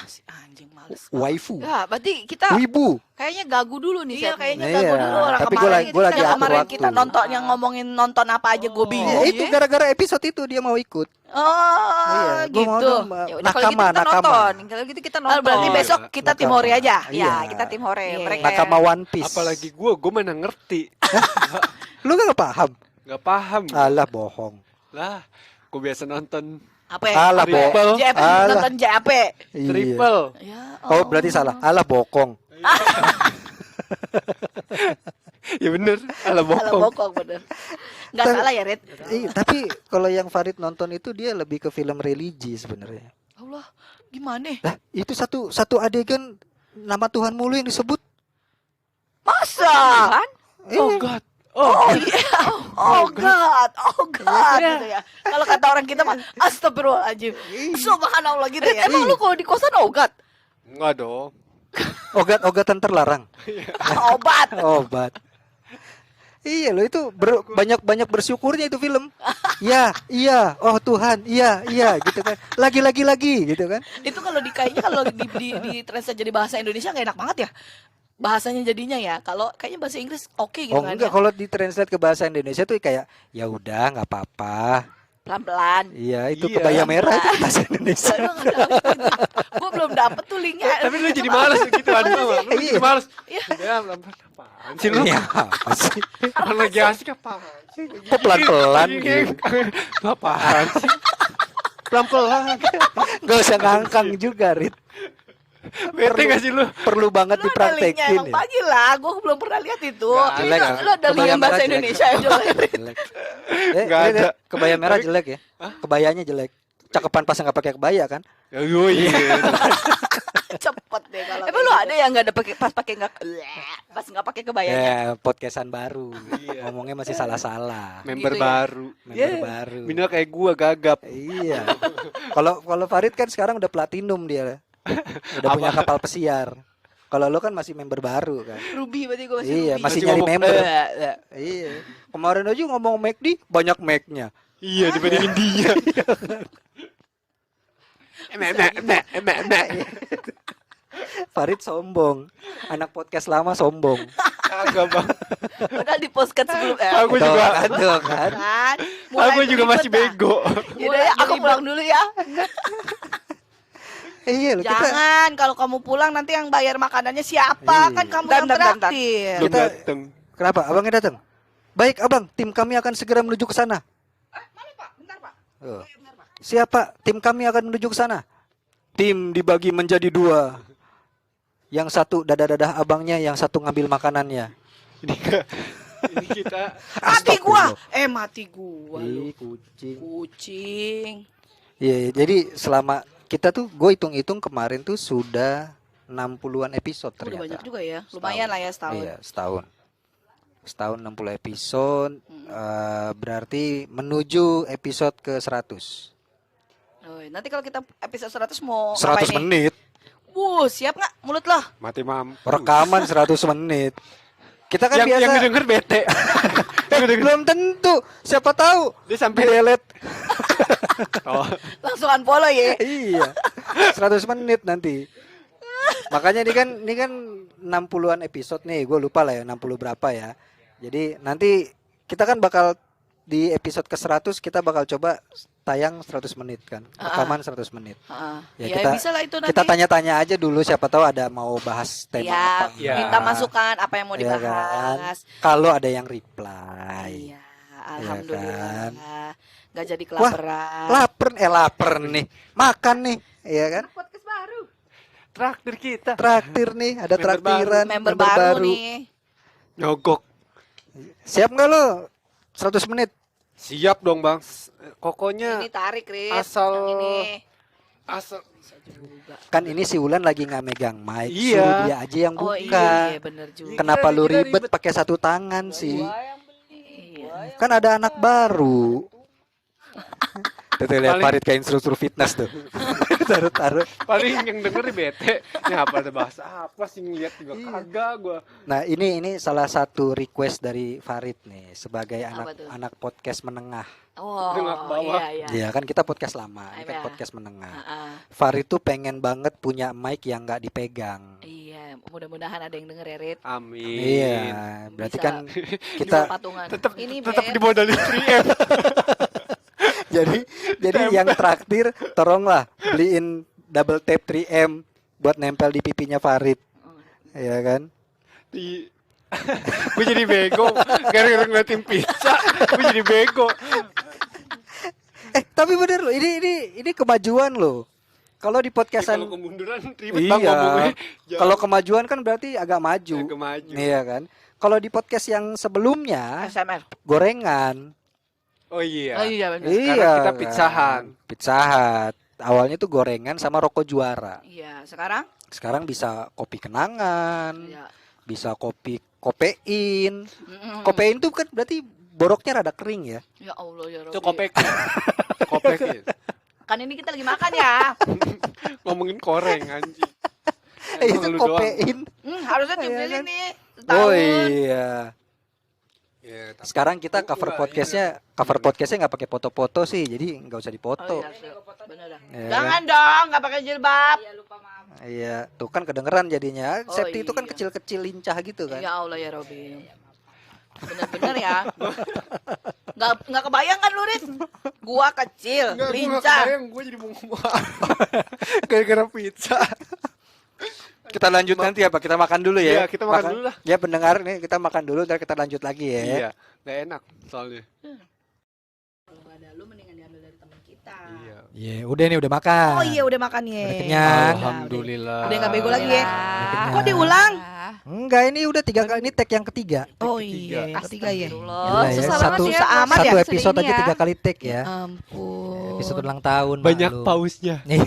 Si anjing males. Waifu. Ya, berarti kita Wibu. kayaknya gagu dulu nih. Iya Seth. kayaknya Iya, ganggu dulu orang tapi kemarin. gua lagi yang atur kemarin waktu. kita nonton yang ngomongin nonton apa aja gue bingung. Ya, itu gara-gara episode itu dia mau ikut. Oh Gua mau gitu. dong, Ya udah kalau gitu nakama, kita nakama. nonton. Kalau gitu kita nonton. Berarti Oh, besok iya. kita Nakama. Timori aja. Iya. Ya, kita tim hore. Iya. Mereka Nakama One Piece. Apalagi gue mana ngerti. Lu gak paham? Gak paham. Alah bohong. Lah, gue biasa nonton Apa ya? Alah Triple. bohong. JP Alah. nonton JP. Iya. triple. Ya. Oh berarti salah. Alah bokong. Ya bener, ala Salah bokong. bokong bener. Gak Tapi- salah ya Red. Tapi kalau yang Farid nonton itu dia lebih ke film religi sebenarnya. Allah gimana? Lah, itu satu adegan nama Tuhan mulu yang disebut. Masa? kan? Oh god. Oh, Iya. Oh God, gitu ya. Kalau kata orang kita mah astagfirullahaladzim. Subhanallah gitu ya. Emang lu kalau di kosan oh God, enggak dong. Ogat-ogatan terlarang. obat. Obat. Iya loh itu banyak bersyukurnya itu film. Iya, oh Tuhan, iya gitu kan. Lagi gitu kan. Itu kalau kayaknya kalau di translate jadi bahasa Indonesia nggak enak banget ya. Bahasanya jadinya ya. Kalau kayaknya bahasa Inggris oke gitu Oh kan. enggak, Ya. kalau ditranslate ke bahasa Indonesia tuh kayak ya udah nggak apa-apa. Pelan-pelan. Iya itu Iya. kebaya merah itu bahasa Indonesia. Gue belum dapet tuh linknya. Tapi lu jadi males gitu aduh mama. Lu jadi males. Iya. Ya, apaan sih lu? Iya apa sih? Orang lagi asik apaan sih? Kok pelan-pelan gitu. Lu apaan sih? Pelan-pelan. Gak usah ngangkang juga Rit. Bete gak sih lu? Perlu banget Lu ada linknya dipraktekin emang ya. pagi lah. Gue belum pernah lihat itu. Nggak Jelek Lu ya? lu ada link Kebaya yang bahasa merah jelek. Indonesia ya jelek. Jelek. Nggak ada. Kebaya merah jelek ya? Kebayanya jelek. Cakepan pas nggak pakai kebaya kan? Ya iya. Cepet deh kalau. Emang lu ada yang enggak ada pakai pas pakai enggak pas enggak pakai kebayanya? Ya, podcastan baru. Iya. Ngomongnya masih salah-salah. Member Gitu ya? baru. Member baru. Minimal kayak gua gagap. Iya. Kalau Farid kan sekarang udah platinum dia. Udah punya kapal pesiar. Kalau lo kan masih member baru kan. Ruby berarti gue masih Iya, Ruby. masih Masih nyari ngomong, member. Iya. Kemarin aja ngomong McD banyak Mac-nya. Iya dibandingin dia. Farid sombong. Anak podcast lama sombong. Kagak bang. Padahal di postcard sebelum Aku Tuh juga. kan, tuh kan. kan. Aku juga masih bego. Yaudah ya, aku pulang dulu ya. Iya loh kita Jangan, kalau kamu pulang nanti yang bayar makanannya siapa? Iya. Kan kamu Bentar, yang bentar, bentar. traktir. Belum Kita- dateng. Kenapa? Abangnya datang. Baik, Abang. Tim kami akan segera menuju ke sana. Mana Pak? Bentar Pak. Oh. Siapa? Tim kami akan menuju ke sana. Tim dibagi menjadi 2. Yang satu dadah-dadah abangnya, yang satu ngambil makanannya. Ini kita Mati gua. Astagfirullah. Mati gua lu. Ih, kucing. Kucing. Iya, jadi selama kita tuh gue hitung-hitung kemarin tuh sudah 60-an episode Udah ternyata. banyak juga ya. Lumayan lah ya setahun. Iya, setahun. Setahun 60 episode, berarti menuju episode ke 100. Oh, nanti kalau kita episode 100 mau 100 ngapain nih? menit. Siap nggak mulut lo? mati mampu. Rekaman 100 menit. Kita kan biasa yang denger bete. belum tentu. Siapa tahu Dia sampai delete. oh, Langsung unfollow ya. Iya. 100 menit nanti. Makanya ini kan 60-an episode nih. Gue lupa lah ya 60 berapa ya. Jadi nanti kita kan bakal di episode ke 100 kita bakal coba tayang 100 menit kan. Rekaman 100 menit. Ya, Ya, kita- bisa lah itu nanti. Kita tanya-tanya aja dulu siapa tahu ada mau bahas tema ya, apa. Ya. minta masukan apa yang mau Iya kan? dibahas. Kalau ada yang reply. Iya, alhamdulillah. kan? Nggak jadi Wah, kelaparan. lapar nih. Makan nih, iya kan? Podcast baru. traktir kita. Traktir nih, ada Member traktiran Member baru nih. Nyogok. Siap nggak lo? 100 menit. Siap dong bang. Kokonya Ini tarik, Rit. asal- Yang ini. asal Kan ini si Wulan lagi nggak megang mic. Iya. Suruh dia aja yang Oh buka. iya, bener juga. Kenapa lu Kita ribet ribet. pakai satu tangan sih? Iya. Kan ada anak baru. Tuh lihat Paling- Farid kayak instruktur fitness tuh. taruh. Paling yang denger bete. Ini apa ada bahasa apa sih ngeliat juga kagak gua. Nah, ini salah satu request dari Farid nih sebagai Apa tuh? anak podcast menengah. Oh, Tengah ke bawah. iya. Iya kan kita podcast lama, ini kan Iya. podcast menengah. Heeh. Farid tuh pengen banget punya mic yang nggak dipegang. Iya, mudah-mudahan ada yang denger ya, Rit. Amin. Iya, berarti Bisa kan Kita kita patungan. tetap Ini tetap Ber. dimodalin 3M. jadi yang traktir tolonglah beliin double tape 3M buat nempel di pipinya Farid. Iya kan? Gue jadi bego gara-gara ngeliatin pizza. Gue jadi bego. Tapi bener loh, ini kemajuan loh. Kalau di podcastan Kalau kemunduran ribet bang ngomongnya. iya. Kalau kemajuan kan berarti agak maju. Agak maju. Iya kan? Kalau di podcast yang sebelumnya SMR. gorengan. Oh iya. Oh iya benar. Iya. Karena kita kan? pizzahan. Pizza Hut. Awalnya tuh gorengan sama rokok juara. Iya, sekarang? Sekarang bisa kopi kenangan, Iya. bisa kopi kopein. Mm-mm. Kopein tuh kan berarti boroknya rada kering ya. Ya Allah ya Rabbi. Itu kopekin. Kopekin. Kan ini kita lagi makan ya. Ngomongin koreng anjing. Itu Emang lu doang. kopein. Harusnya tiup Iya lilin kan? nih. Oh Setahun. iya. Ya, tapi- Sekarang kita Enggak, cover iya, podcastnya nggak pakai foto-foto sih, jadi nggak usah Oh dipoto. iya, bener dah. Iya Jangan dong, nggak pakai jilbab. Iya, tuh kan kedengeran jadinya. Oh, Septi itu kan iya. kecil-kecil lincah gitu kan. Ya Allah ya Robby. Bener-bener ya. Nggak kebayang kan lu, Rit? Gua kecil, Enggak, gue gak lincah. kebayang, gue jadi mau ngomong apa. Gara-gara pizza. Kita lanjut nanti apa? Kita makan dulu ya. Iya, kita makan dulu lah. Ya pendengar nih, kita makan dulu, ntar kita lanjut lagi ya. Iya, gak enak soalnya. Kalau nggak ada lu mendingan diambil dari teman kita. Iya. Iya, udah nih udah makan. Oh iya udah makan ya. Udah kenyang. Alhamdulillah. Udah nggak bego lagi ya. kenyang. Kok diulang? Enggak, ini udah 3 kali, ini tag yang ketiga. Oh ketiga. iya, yang ketiga ya. Gila ya, susah satu- banget ya. susah amat Satu ya. episode aja Sedihnya. 3 kali tag ya. Ampun. Episode ulang tahun. Banyak maklum. pausnya. Nih,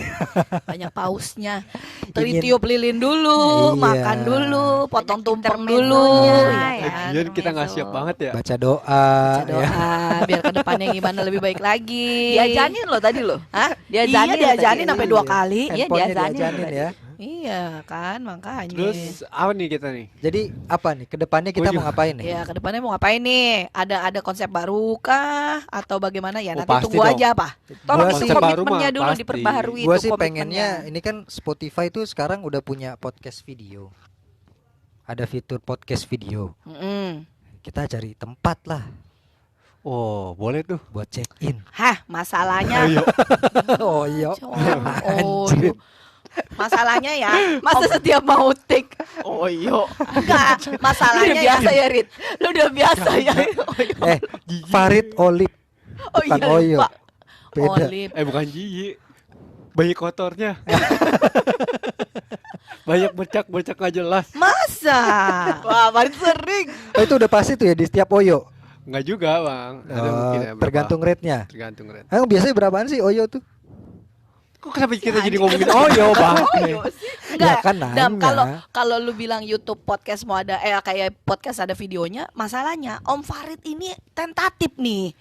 Banyak pausnya. Ingin- Tiup lilin dulu, Iya. makan dulu, potong tumpeng intermezzonya, dulu. ya. Ya kan? Lagian kita nggak siap banget ya. baca doa. Baca doa Ya. biar kedepannya gimana lebih baik lagi. Diajanin loh tadi loh. Hah? Diajanin Iya, diajanin tadi. sampai 2 kali. Iya, Handphonenya diajanin diajanin tadi. ya. Iya kan, makanya. Terus apa nih kita nih? Jadi apa nih? Kedepannya kita Gua mau ngapain nih? Ya, kedepannya mau ngapain nih? Ada konsep baru kah atau bagaimana ya? Oh, Nanti pasti tunggu dong. aja apa? Tolong Gua itu sih- Konsep baru komitmennya mah dulu pasti. diperbaharui Gua itu sih komitmennya. pengennya ini kan Spotify tuh sekarang udah punya podcast video. Ada fitur podcast video. Mm-mm. Kita cari tempat lah Oh, boleh tuh. buat check in. Hah, masalahnya. Oh iya. Oh, Anjir. masalahnya ya. Masa setiap mau take Oh iya. Enggak, masalahnya udah ya. biasa ya Rit. Lu udah biasa ya. Eh, Farid Olip. Oh Bukan iya Oyo. lupa. Beda. Olip. Bukan Jiji. Banyak kotornya. Banyak bercak-bercak gak jelas. Masa? Wah, Farid sering. Oh, itu udah pasti tuh ya di setiap Oyo. Enggak juga, Bang. Ada Oh, mungkin ya, berapa? tergantung rate-nya. Tergantung rate. Emang biasanya berapaan sih Oyo tuh? Kok kenapa kita jadi ngomongin Oyo, Bang? Enggak. Ya kan Dam, nanya. kalau lu bilang YouTube podcast mau ada kayak podcast ada videonya, masalahnya Om Farid ini tentatif nih.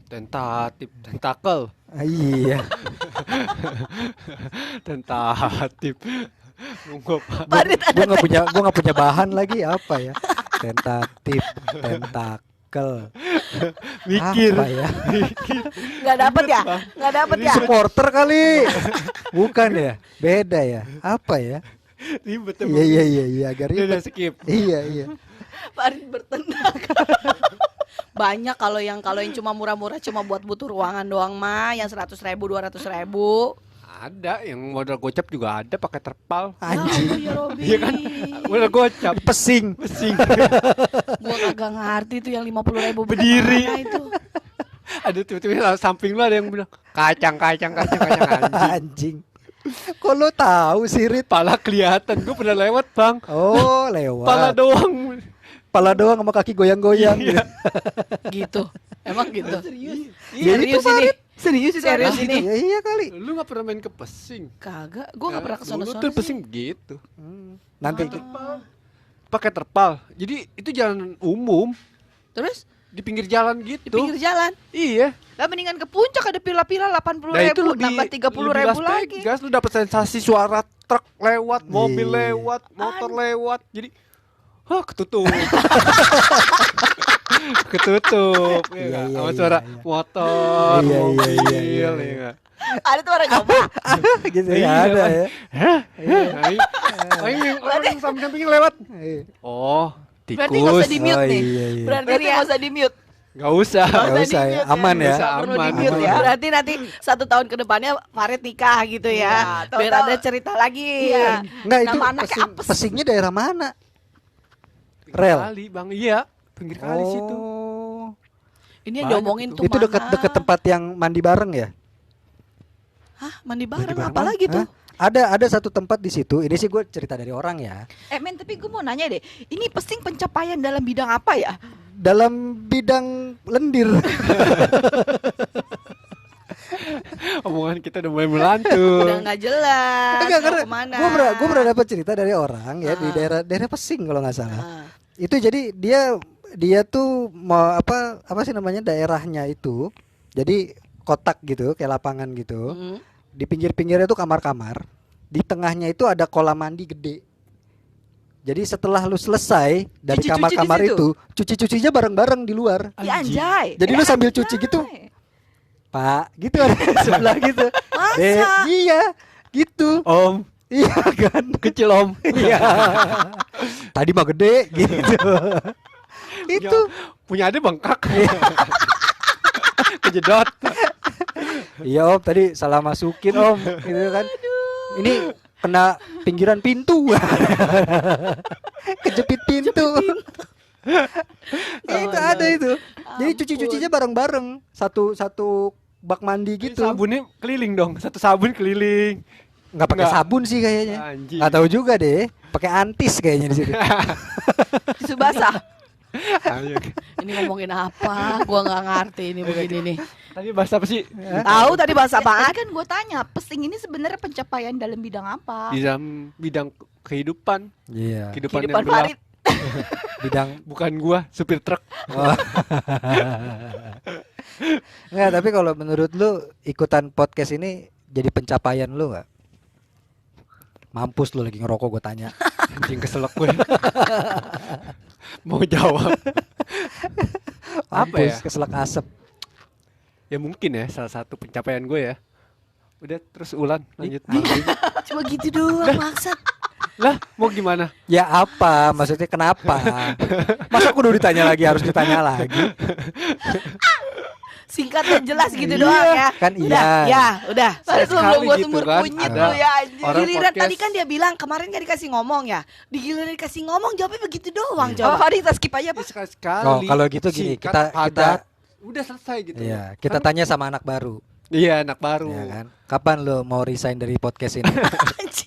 Tentatif, tentakel. Ah, iya. Tentatif. Nunggu apa? Farid ada Gua nggak punya bahan lagi apa ya? Tentatif, tentakel. Mikir. Apa ya? Nggak dapet ya? Nggak dapet ya? Supporter kali. Bukan ya? Beda ya? Apa ya? Ribet Iya agak Udah ribet. skip. Iya. Farid bertendang. Banyak kalau yang cuma murah-murah cuma buat butuh ruangan doang mah, yang 100.000 200.000. Ada yang modal gocap juga ada pakai terpal. Anjing. Ya Robi. Iya kan? Modal gocap. Pesing. Pesing. Gua kagak ngerti tuh yang 50.000 Berdiri. mana itu. Ada tiba-tiba samping lu ada yang bilang kacang anjing. Anjing. Kok lo tahu sih Rit? Pala kelihatan, gue pernah lewat bang. Oh Pala lewat. doang. Pala doang sama kaki goyang-goyang. Iya. Gitu. Emang gitu. Ya itu Serius ini. Serius itu Serius Farid. ini. Ya iya kali. Lu gak pernah main ke pesing? Kagak, gua nggak pernah kesana Dulu sana tuh sih. pesing begitu. Nanti Pakai terpal. Jadi itu jalan umum. Terus di pinggir jalan gitu. Di pinggir jalan. Iya. Lah mendingan ke puncak ada pila-pila 80 Nah itu ribu, lebih nambah 30 lebih ribu Las lagi. Vegas, lu dapat sensasi suara truk lewat, mobil Iya. lewat, motor lewat. Jadi ketutup. Ketutup ya Iya, nggak? iya, Sama iya, suara iya. motor, Iya, iya, mobil iya, iya, ya iya. nggak? Ada tuh orang nyoba. gitu Iya, ya ada Bang. ya. Orang yang samping-sampingnya lewat. Iya. Oh, Berarti nggak usah tikus. di-mute Oh, nih. iya, iya. Berarti nggak usah di-mute. Nggak usah. Nggak usah ya, aman ya. Nggak usah, Perlu aman, di-mute aman. ya. Berarti nanti 1 tahun ke depannya Farid nikah gitu ya. Iya, Biar tahu-tahu. ada cerita lagi. Iya. Enggak itu Nama anaknya apes. pesingnya daerah mana? Pinggir Rel. kali, Bang. Iya, pinggir kali situ. Ini yang Banyak diomongin itu. tuh Itu dekat tempat yang mandi bareng ya? Hah, mandi bareng Mandi bareng apa lagi Hah? tuh? Ada satu tempat di situ. Ini sih gue cerita dari orang ya. Men, tapi gue mau nanya deh, ini pesing pencapaian dalam bidang apa ya? Dalam bidang lendir. Omongan kita udah mulai melantur. Udah nggak jelas. Enggak, mau karena kemana? gue pernah dapat cerita dari orang ya di Ah. daerah Pesing kalau nggak salah. Ah. Itu jadi dia tuh mau apa sih namanya daerahnya itu. Jadi kotak gitu kayak lapangan gitu. Mm. Di pinggir-pinggirnya tuh kamar-kamar. Di tengahnya itu ada kolam mandi gede. Jadi setelah lu selesai dari Cuci-cuci kamar-kamar di situ? itu, cuci-cucinya bareng-bareng di luar. Ya Anjing. anjay. Jadi lu sambil cuci gitu, Pak, gitu ada di sebelah gitu. Dek, iya, gitu. Om, Iya kan? kecil om. Iya. Tadi mah gede gitu. Itu Punya adik bengkak. Kejedot. iya Om, tadi salah masukin Om, gitu kan. Ini kena pinggiran pintu. Kejepit pintu. Ya, itu ada itu. Jadi cuci-cucinya bareng-bareng. Satu bak mandi gitu. Sabunnya keliling dong. Satu sabun keliling. Nggak pakai Nggak. sabun sih kayaknya. Anjing. Nggak tahu juga deh. Pakai antis kayaknya di situ. Tisu basah. Ayo. Ini ngomongin apa? Gua nggak ngerti ini begini nih. Tadi bahasa apa sih? Tahu tadi bahasa apaan? Kan gue tanya, pesing ini sebenarnya pencapaian dalam bidang apa? Di dalam bidang kehidupan. Iya. Kehidupan yang Kehidupan gelap. Farid. Bidang Bukan gua, supir truk. Oh. Nggak, tapi kalau menurut lu ikutan podcast ini jadi pencapaian lu nggak? Mampus lu lagi ngerokok gue tanya. Anjing keselak gue. Mau jawab. Apa Mampus, ya? keselak asap. Ya mungkin ya salah satu pencapaian gue ya. Udah terus Ulan lanjut. Cuma gitu doang maksud. Lah, mau gimana? Ya apa? Maksudnya kenapa? Masa kudu ditanya lagi, harus ditanya lagi? Singkat dan jelas gitu Iya, doang ya. kan Udah, iya. ya, udah. Sekali Sebelum gua gitu sumber kan, kunyit ada lu ya anjing. orang Giliran podcast. tadi kan dia bilang kemarin gak dikasih ngomong ya. Di giliran dikasih ngomong jawabnya begitu doang Oh, jawab. Farid kita skip aja, Pak. Sekali-sekali. Oh, kalau gitu gini, singkat, kita- padat. Udah selesai gitu. Iya, kita Kan- tanya sama anak baru. Iya, anak baru. Ya kan? Kapan lu mau resign dari podcast ini?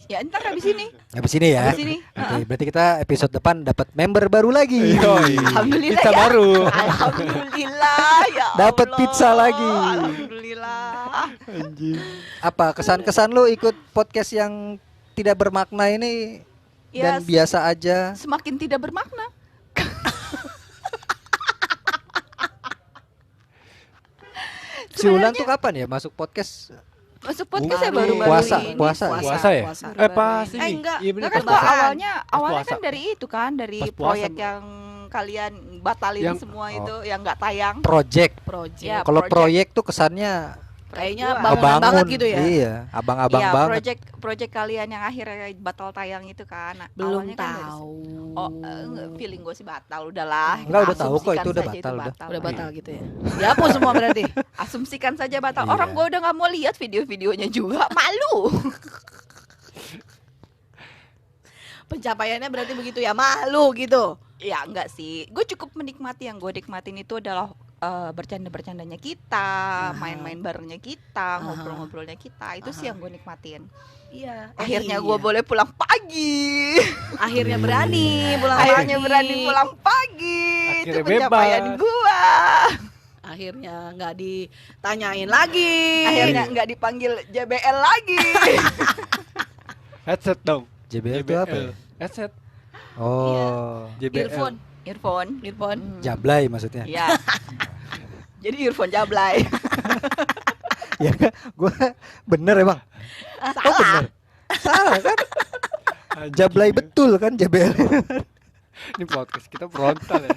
Ya ntar habis ini. Habis ini ya. Habis ini. Oke, berarti kita episode depan dapat member baru lagi. Yoi. Alhamdulillah Pizza ya. baru. Alhamdulillah ya Allah. Dapat pizza lagi. Alhamdulillah. Apa kesan-kesan lu ikut podcast yang tidak bermakna ini Ya, dan biasa aja? semakin tidak bermakna. Si Ulan tuh kapan ya masuk podcast? Masuk podcast Bukan. saya baru-baru Puasa, ini. puasa. Puasa ya? puasa. Pas ini. Enggak. Iya bener, Enggak kan pas gua puasa. awalnya puasa. kan dari itu kan, dari Pas puasa. proyek yang kalian batalin Yang- semua Oh. itu yang nggak tayang. Project. Project. Ya, Kalau project. proyek tuh kesannya Kayaknya Dua. bangunan ngebangun. banget gitu ya. Iya, abang-abang Iya, banget. project kalian yang akhirnya batal tayang itu kan. Nah, Belum awalnya kan dari tahu. situ. Oh, feeling gue sih batal udahlah. Enggak, Kita udah tahu kok, asumsikan itu udah saja batal, udah. Udah batal gitu ya. Dihapus semua berarti. Asumsikan saja batal. Iya. Orang gue udah nggak mau lihat video-videonya juga. Malu. Pencapaiannya berarti begitu ya, malu gitu. Ya enggak sih. Gue cukup menikmati, yang gue nikmatin itu adalah bercanda-bercandanya kita, main-main barengnya kita, ngobrol-ngobrolnya kita. Itu sih yang gue nikmatin. Iya. Akhirnya gue boleh pulang pagi. Akhirnya berani pulang Akhirnya pagi. berani pulang pagi. Akhirnya Itu pencapaian bebas. gue. Akhirnya nggak ditanyain lagi. Akhirnya nggak dipanggil JBL lagi. Headset dong. JBL itu apa ya? Headset. Oh. JBL. Earphone. Earphone. Jablay maksudnya. Iya. Jadi earphone jablay. Ya kan? Gue bener emang. Oh bener. Salah kan? Jablay betul kan JBL. Ini podcast kita frontal ya.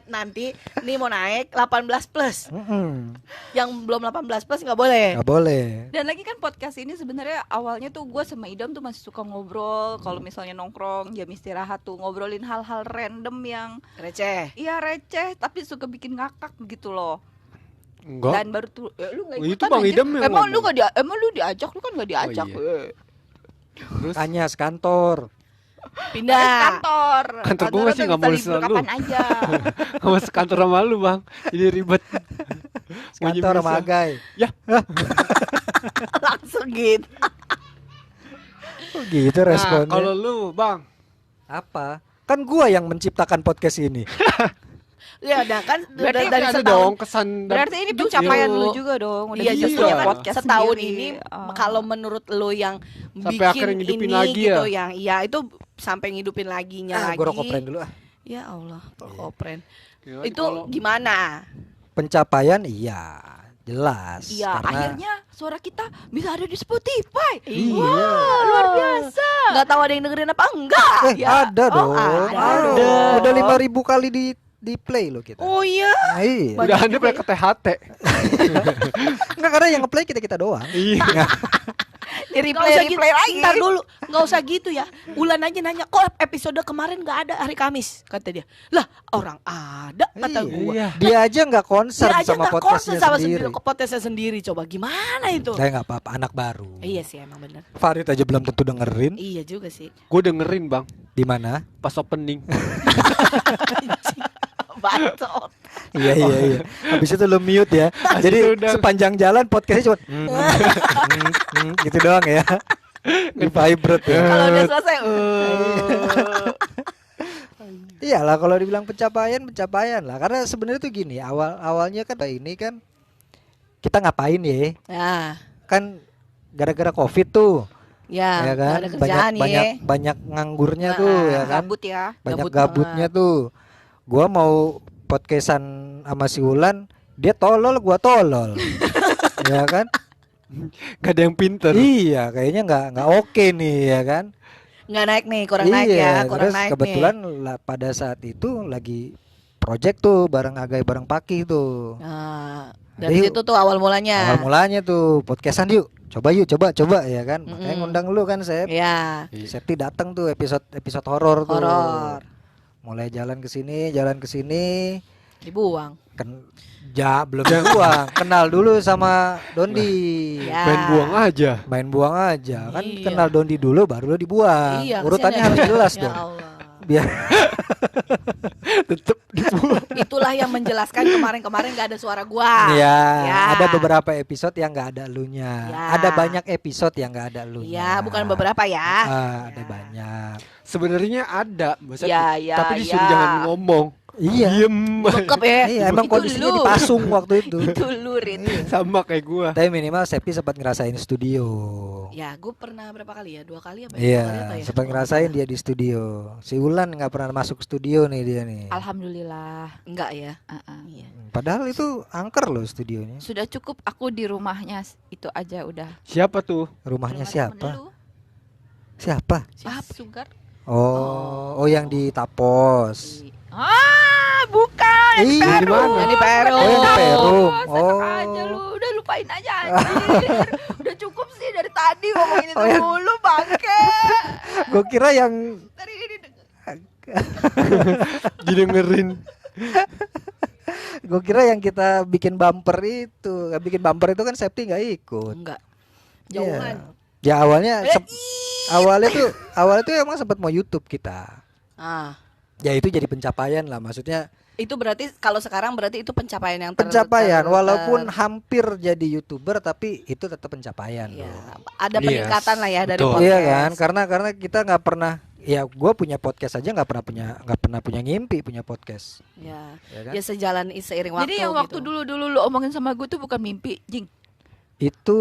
Nanti nih mau naik 18 plus. Mm-mm. Yang belum 18 plus nggak boleh. Nggak boleh. Dan lagi kan podcast ini sebenarnya awalnya tuh gue sama Idam tuh masih suka ngobrol. Kalau misalnya nongkrong jam istirahat tuh ngobrolin hal-hal random yang Receh. iya receh tapi suka bikin ngakak gitu loh. Enggak. Dan baru tuh lu nggak Oh, itu ikutan Bang anjir. Idam yang Emang lu ngomong. nggak emang lu diajak, lu kan nggak diajak. Oh, iya. Terus Tanya sekantor. Pindah. Kantor. Kantor gua Kantornya masih tuh nggak bisa mau libur selalu. kapan aja. sama sekantor sama lu Bang. Ini ribet. Sekantor sama bisa. Agai. Langsung gitu. Oh gitu Nah, responnya. kalau lu Bang, Apa? Kan gua yang menciptakan podcast ini. Ya udah kan Berarti dari ada setahun dong kesan dan Berarti ini Justru. pencapaian lu juga dong. Udah Iya bisa justru punya kan podcast setahun sendiri. ini Oh. kalau menurut lo yang Sampai bikin akhirnya ngidupin ini lagi gitu ya? yang iya itu sampai ngidupin laginya lagi. Gue rokok pren dulu ah. Ya Allah, rokopren. Ya, Itu kalau- gimana? Pencapaian iya, jelas. Iya, Karena akhirnya suara kita bisa ada di Spotify. Iya. Luar biasa. Nggak tahu ada yang dengerin apa enggak? Ada Oh, dong. ada. Udah 5.000 kali di play loh kita. Oh iya. Nah, iya. udah anda pernah ke THT. Enggak karena yang nge-play kita doang. Iya. Di Nggak usah gitu. replay lagi. Ntar dulu, nggak usah gitu ya. Ulan aja nanya, kok episode kemarin nggak ada hari Kamis? Kata dia. Lah orang ada kata Iya. gua. Dia aja nggak concern Dia aja sama nggak podcastnya concern sama sendiri. podcastnya sendiri. Coba gimana itu? Saya nggak apa-apa, anak baru. Iya sih emang bener. Farid aja belum tentu dengerin. Iya juga sih. Gue dengerin Bang Di mana? pas opening. Bacot. Iya iya iya. Habis itu lu mute ya. Jadi itu udah. sepanjang jalan podcastnya cuma gitu doang ya. Di vibrate ya. Kalau udah selesai, Iyalah kalau dibilang pencapaian lah. Karena sebenarnya tuh gini, awalnya kan ini kan kita ngapain ya? ya, Kan gara-gara Covid tuh, ya, ya kan? nggak ada kerjaan Banyak nganggurnya Nah, tuh ya kan. Gabut ya. Banyak gabut gabutnya tuh. Gua mau podcastan sama si Wulan, dia tolol, gua tolol. Ya kan? Gak ada yang pinter. Iya, kayaknya nggak oke nih ya kan? nggak naik nih, kurang naik ya, kurang terus naik kebetulan nih. pada saat itu lagi project tuh bareng Agai bareng Paki tuh. Nah, dari Jadi, situ tuh awal mulanya. Awal mulanya tuh podcastan yuk. Coba ya kan. Makanya ngundang lu kan Sep. Ya, Septi datang tuh episode horor tuh. horor Mulai jalan ke sini. dibuang. Belum buang. Kenal dulu sama Dondi. Ya. Main buang aja. Kan Iya. kenal Dondi dulu baru lo dibuang. Iya, Urutannya kasihan harus ya. jelas Ya dong. Allah. Biar Tetep dibuang. Itulah yang menjelaskan kemarin ada suara gua. ya, Ya. ada beberapa episode yang nggak ada elunya. Ya. Ada banyak episode yang nggak ada elunya. Iya, bukan beberapa ya. Ada banyak. Sebenarnya ada, Mas. Ya, ya, tapi disuruh ya. jangan ngomong. Iya. Diem. Bekep ya. Iya, emang Itu kondisinya lu. dipasung waktu itu. Itu lurit. Sama kayak gua. Tapi minimal Septi sempat ngerasain studio. Ya, gue pernah berapa kali ya? 2 kali apa ya? Iya, 2 kali apa ya? sempat ngerasain dia di studio. Si Ulan nggak pernah masuk studio nih dia nih. Alhamdulillah. Enggak ya. Iya. Padahal itu angker loh studionya. Sudah cukup aku di rumahnya itu aja udah. Siapa tuh? Rumahnya Belum ada siapa? temen lu. Siapa? Pap Sugar. Oh yang di Tapos. Bukan. Ih, di mana? Yang di Peru. Oh, yang di Peru. Enak aja lu. Udah lupain aja anjir. Udah cukup sih dari tadi ngomongin itu Oh, yang- dulu bangke. Gue kira yang Dari ini Didengerin. gue kira yang kita bikin bumper itu. Bikin bumper itu kan Septi nggak ikut. Enggak. Iya. Jauhan. Ya awalnya tuh emang sempat mau YouTube kita. Ah, Ya itu jadi pencapaian lah, maksudnya itu berarti kalau sekarang berarti itu pencapaian yang pencapaian walaupun hampir jadi YouTuber tapi itu tetap pencapaian Iya, loh. ada peningkatan lah ya dari betul. podcast. Iya kan, karena kita nggak pernah, ya gue punya podcast aja nggak pernah punya ngimpi punya podcast, Ya. ya kan? Ya sejalan seiring waktu. Jadi yang waktu gitu. dulu lu omongin sama gue tuh bukan mimpi, Jing. Itu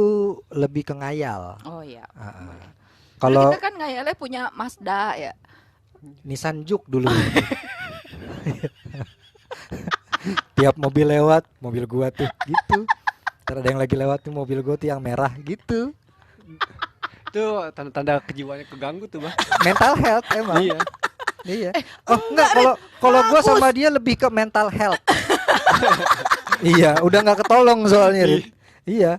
lebih ke ngayal. Oh iya. Ah, ah. Kalau Kalau kita kan ngayalnya punya Mazda ya. Nissan Juke dulu. Tiap mobil lewat, mobil gua tuh gitu. Ntar ada yang lagi lewat tuh mobil gua tuh yang merah gitu. Itu tanda-tanda kejiwaannya keganggu tuh, Bah. Mental health emang. Iya. Iya. Oh enggak, kalau gua sama dia lebih ke mental health. Iya, udah nggak ketolong soalnya. Rit. Iya.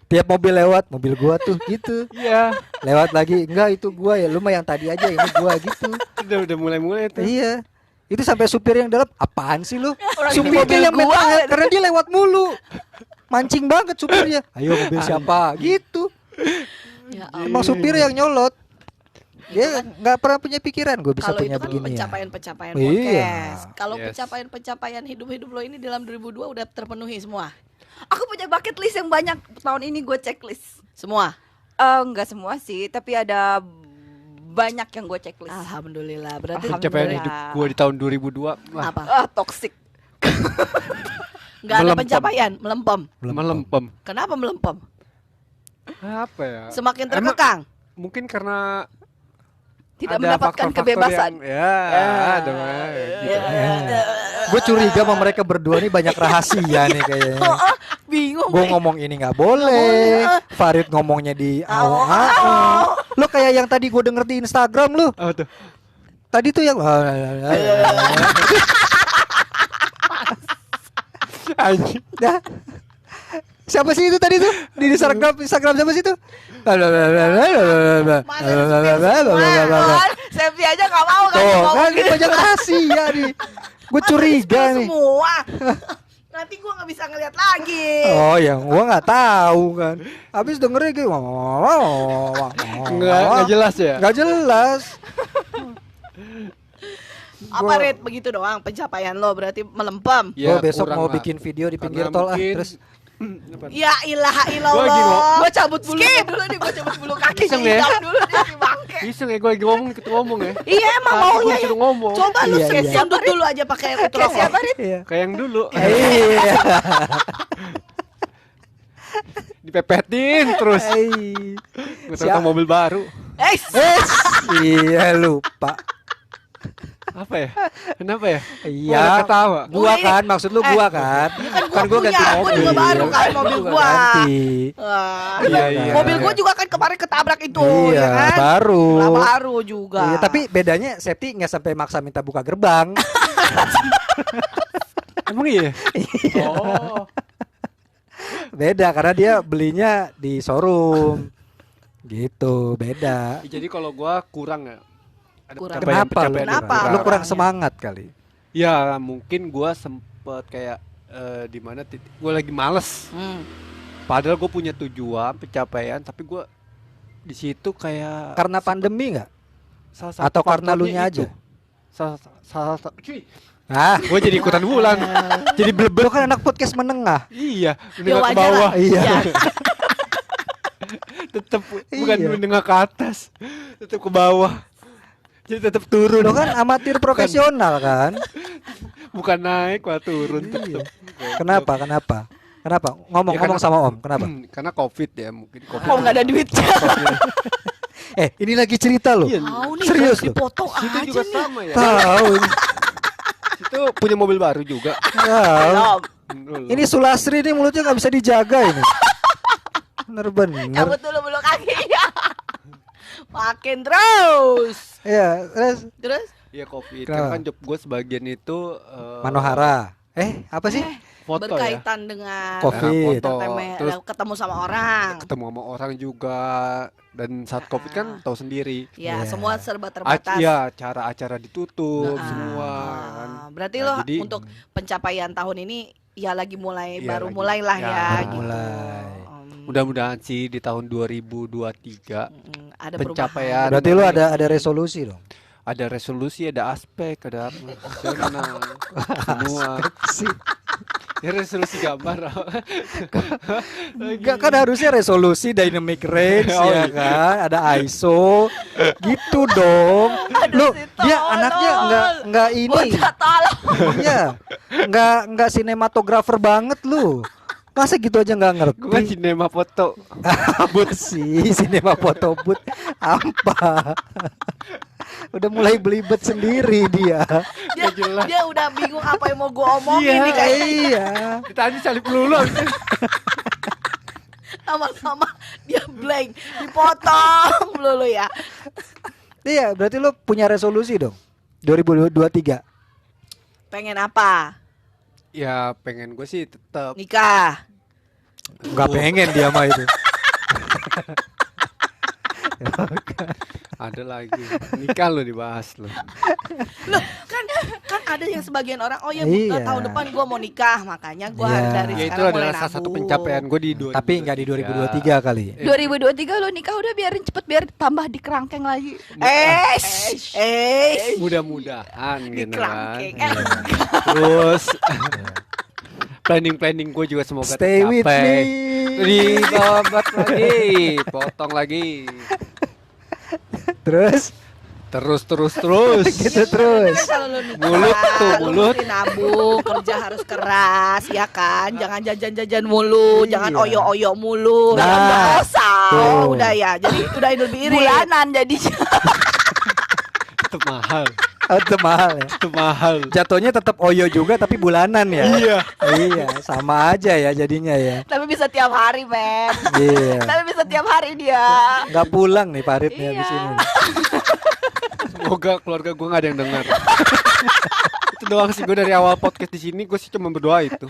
Tiap mobil lewat, mobil gua tuh gitu. Iya. Lewat lagi, enggak itu gua ya, lu mah yang tadi aja, ini gua gitu. Udah mulai tuh. Iya. Itu sampai supir yang dalam, apaan sih lu? Orang di Supirnya mobil yang gua. mental health, karena dia lewat mulu. Mancing banget supirnya. Ayo mobil siapa? Gitu. Ya Emang supir yang nyolot. Dia nggak pernah punya pikiran gue bisa Kalau punya itu kan begini ya. pencapaian-pencapaian Iya. podcast. Kalau Yes. pencapaian-pencapaian hidup lo ini dalam 2002 udah terpenuhi semua. Aku punya bucket list yang banyak tahun ini gue checklist. Semua. Enggak semua sih, tapi ada banyak yang gue checklist. Alhamdulillah. Berarti Pencapaian hidup gue di tahun 2002. Wah, apa? Toxic. Nggak ada Melempem. pencapaian, melempem. melempem. Kenapa melempem? Apa ya? Semakin Emang- terkekang. Mungkin karena Tidak ada mendapatkan faktor-faktor kebebasan. ada mah. Gitu. Gue curiga sama mereka berdua nih banyak rahasia nih kayaknya. Bingung. Gue ngomong ini nggak boleh, Farid ngomongnya di awal. Lo kayak yang tadi gue denger di Instagram lu. Apa tuh? Tadi tuh yang Anjing. Dah. Siapa sih itu tadi tuh? Di Instagram siapa sih itu? Septi aja gak mau kan Tuh, ngomong kan gitu. banyak rahasia nih. Gue curiga nih. Semua. Nanti gua nggak bisa ngeliat lagi. Oh, yang gua nggak tahu kan. Habis dengernya kayak Nggak jelas ya. Nggak jelas. Apa Red begitu doang pencapaian lo berarti melempem. Gua besok kurang mau lah. bikin video di pinggir Karena tol mungkin- terus Apa? Ya ilaha Gua lagi illallah. Gue cabut bulu dulu nih, gue cabut bulu kaki. Iseng ya? Hidap dulu dia si bangke. Iseng ya gue lagi ngomong ikut ngomong ya. Iya emang Tadi maunya gua ya. disuruh ngomong. Coba lu Iya, iya. sundut dulu aja pakai Kayak rokok. siapa Rit? iya. Kayak yang dulu. Iya. Dipepetin terus. Gue tahu mobil baru. Iya lupa. Apa ya? Kenapa ya? Iya. Malah ketawa. Gua kan maksud lu gua kan. kan gua gua ganti punya, gua mobil. juga baru kan mobil Gua gua. ganti. Wah, Iya, iya. mobil gua juga kan kemarin ketabrak itu Iya, ya kan. baru. Lah, baru juga. Iya, tapi bedanya Septi nggak sampai maksa minta buka gerbang. Emang iya? Oh. Beda karena dia belinya di showroom. Gitu, beda. Jadi kalau gua kurang ya. Ada Kurang. Kenapa lu? Kenapa? Lu kurang Kurangnya. semangat kali. Ya mungkin gua sempet kayak di mana gue lagi males. Padahal gue punya tujuan pencapaian, tapi gue di situ kayak Karena pandemi nggak? salah satu Atau karena lu faktornya nya aja? itu. Salah satu. Cuy, Ah, gue jadi ikutan bulan. Jadi lu kan anak podcast menengah. iya, Ya menengah ke wajar lah. bawah. Iya. Tetap bukan Iya. menengah ke atas, tetap ke bawah. Jadi tetap turun. Lu kan amatir profesional kan? Bukan naik, malah turun. Iya. tetep. Kenapa? Kenapa? Kenapa? Ngomong Ya, ngomong karena- sama Om. Kenapa? Karena COVID ya, mungkin COVID. Kok nggak ada duitnya? Ini lagi cerita lu. Iya, Tahu nih, Serius lu? dipotong Situ aja juga nih. sama ya. Tahu. Itu punya mobil baru juga. Tahu. Belum. Ini Sulasri nih mulutnya nggak bisa dijaga ini. Bener-bener. Cabut dulu bulu kakinya. Makin terus. Iya, terus Terus Iya COVID. Kenapa? Karena kan job gue sebagian itu Manohara. Apa sih? foto ya. berkaitan dengan Covid. Foto. entertainment, Terus ketemu sama orang. ketemu sama orang juga, dan saat COVID kan tahu sendiri. Ya, Iya. semua serba terbatas. Iya, cara acara ditutup Nah, semua kan. Berarti Nah, lo jadi- untuk pencapaian tahun ini ya lagi mulai Iya, baru lagi. mulai lah Ya, ya, baru gitu. mulai. Mudah-mudahan sih di tahun 2023 Ada pencapaian. Berarti lu ada resolusi dong. ada resolusi, ada aspek, ada apa? Senang. Semua. Sih. Ya resolusi gambar. Enggak kan harusnya resolusi dynamic range Oh, ya iya. kan, ada ISO gitu dong. Lu si dia tolol. anaknya enggak ini. Bocah tolong. Iya. Enggak sinematografer banget lu. Masa gitu aja nggak ngerti? Gue kan sinema foto. Apa sih sinema foto booth apa? Udah mulai belibet sendiri dia. Dia udah bingung apa yang mau gue omongin nih kayaknya. Iya. Ditanya salib pelulu abis itu. Lama-lama dia blank, dipotong melulu ya. Iya, berarti lo punya resolusi dong. 2023. Pengen apa? Ya pengen gue sih tetap Nikah. Enggak pengen dia mah itu. ada lagi nikah lo dibahas lo. Loh, kan ada yang sebagian orang Iya. tahun depan gue mau nikah, makanya gue Iya. dari Ya itu sekarang mulai adalah salah satu nabung. pencapaian gue di 2023. Tapi enggak di 2023 kali. 2023 lo nikah udah biarin cepet biar tambah di kerangkeng lagi. Mudah-mudahan Di gitu kan. kerangkeng. Terus planning gue juga semoga Stay with tercapai. me. Dibabat lagi, potong lagi. Terus Terus. gitu terus. Kalau lu nikah, Mulut tuh, lu mulut. mesti nabung, kerja harus keras, ya kan? Jangan jajan-jajan mulu, jangan Iya. oyo-oyo mulu. Nah, Jangan dosa. tuh. Oh, udah ya. Jadi udah lebih irit. Bulanan jadinya. Itu mahal. Oh, itu mahal ya. Itu mahal. Jatuhnya tetap oyo juga tapi bulanan ya. Iya. Iya, sama aja ya jadinya ya. Tapi bisa tiap hari, men. Iya. Tapi bisa tiap hari dia. Nggak pulang nih Farid nih habis Iya. ini. Semoga keluarga gue gak ada yang dengar. Itu doang sih gue dari awal podcast di sini gue sih cuma berdoa itu.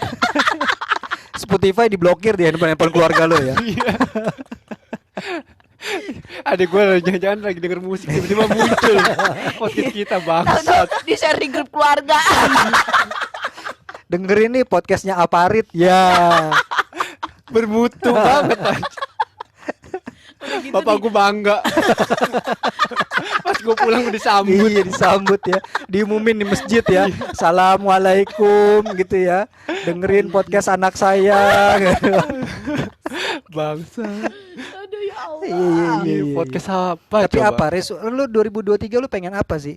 Spotify diblokir di handphone keluarga lo ya. Adik gue jangan-jangan lagi denger musik tiba-tiba muncul podcast kita bangsat. Di share di grup keluarga. Dengerin nih podcastnya Aparit ya. Bermutu banget anjing. Bapak gue bangga. Pas gue pulang udah disambut. Iya disambut ya. Diumumin di masjid ya. Assalamualaikum gitu ya. Dengerin podcast anak saya. Bangsa. Aduh ya Allah. Iya. Podcast apa Tapi coba? apa lu 2023 lu pengen apa sih?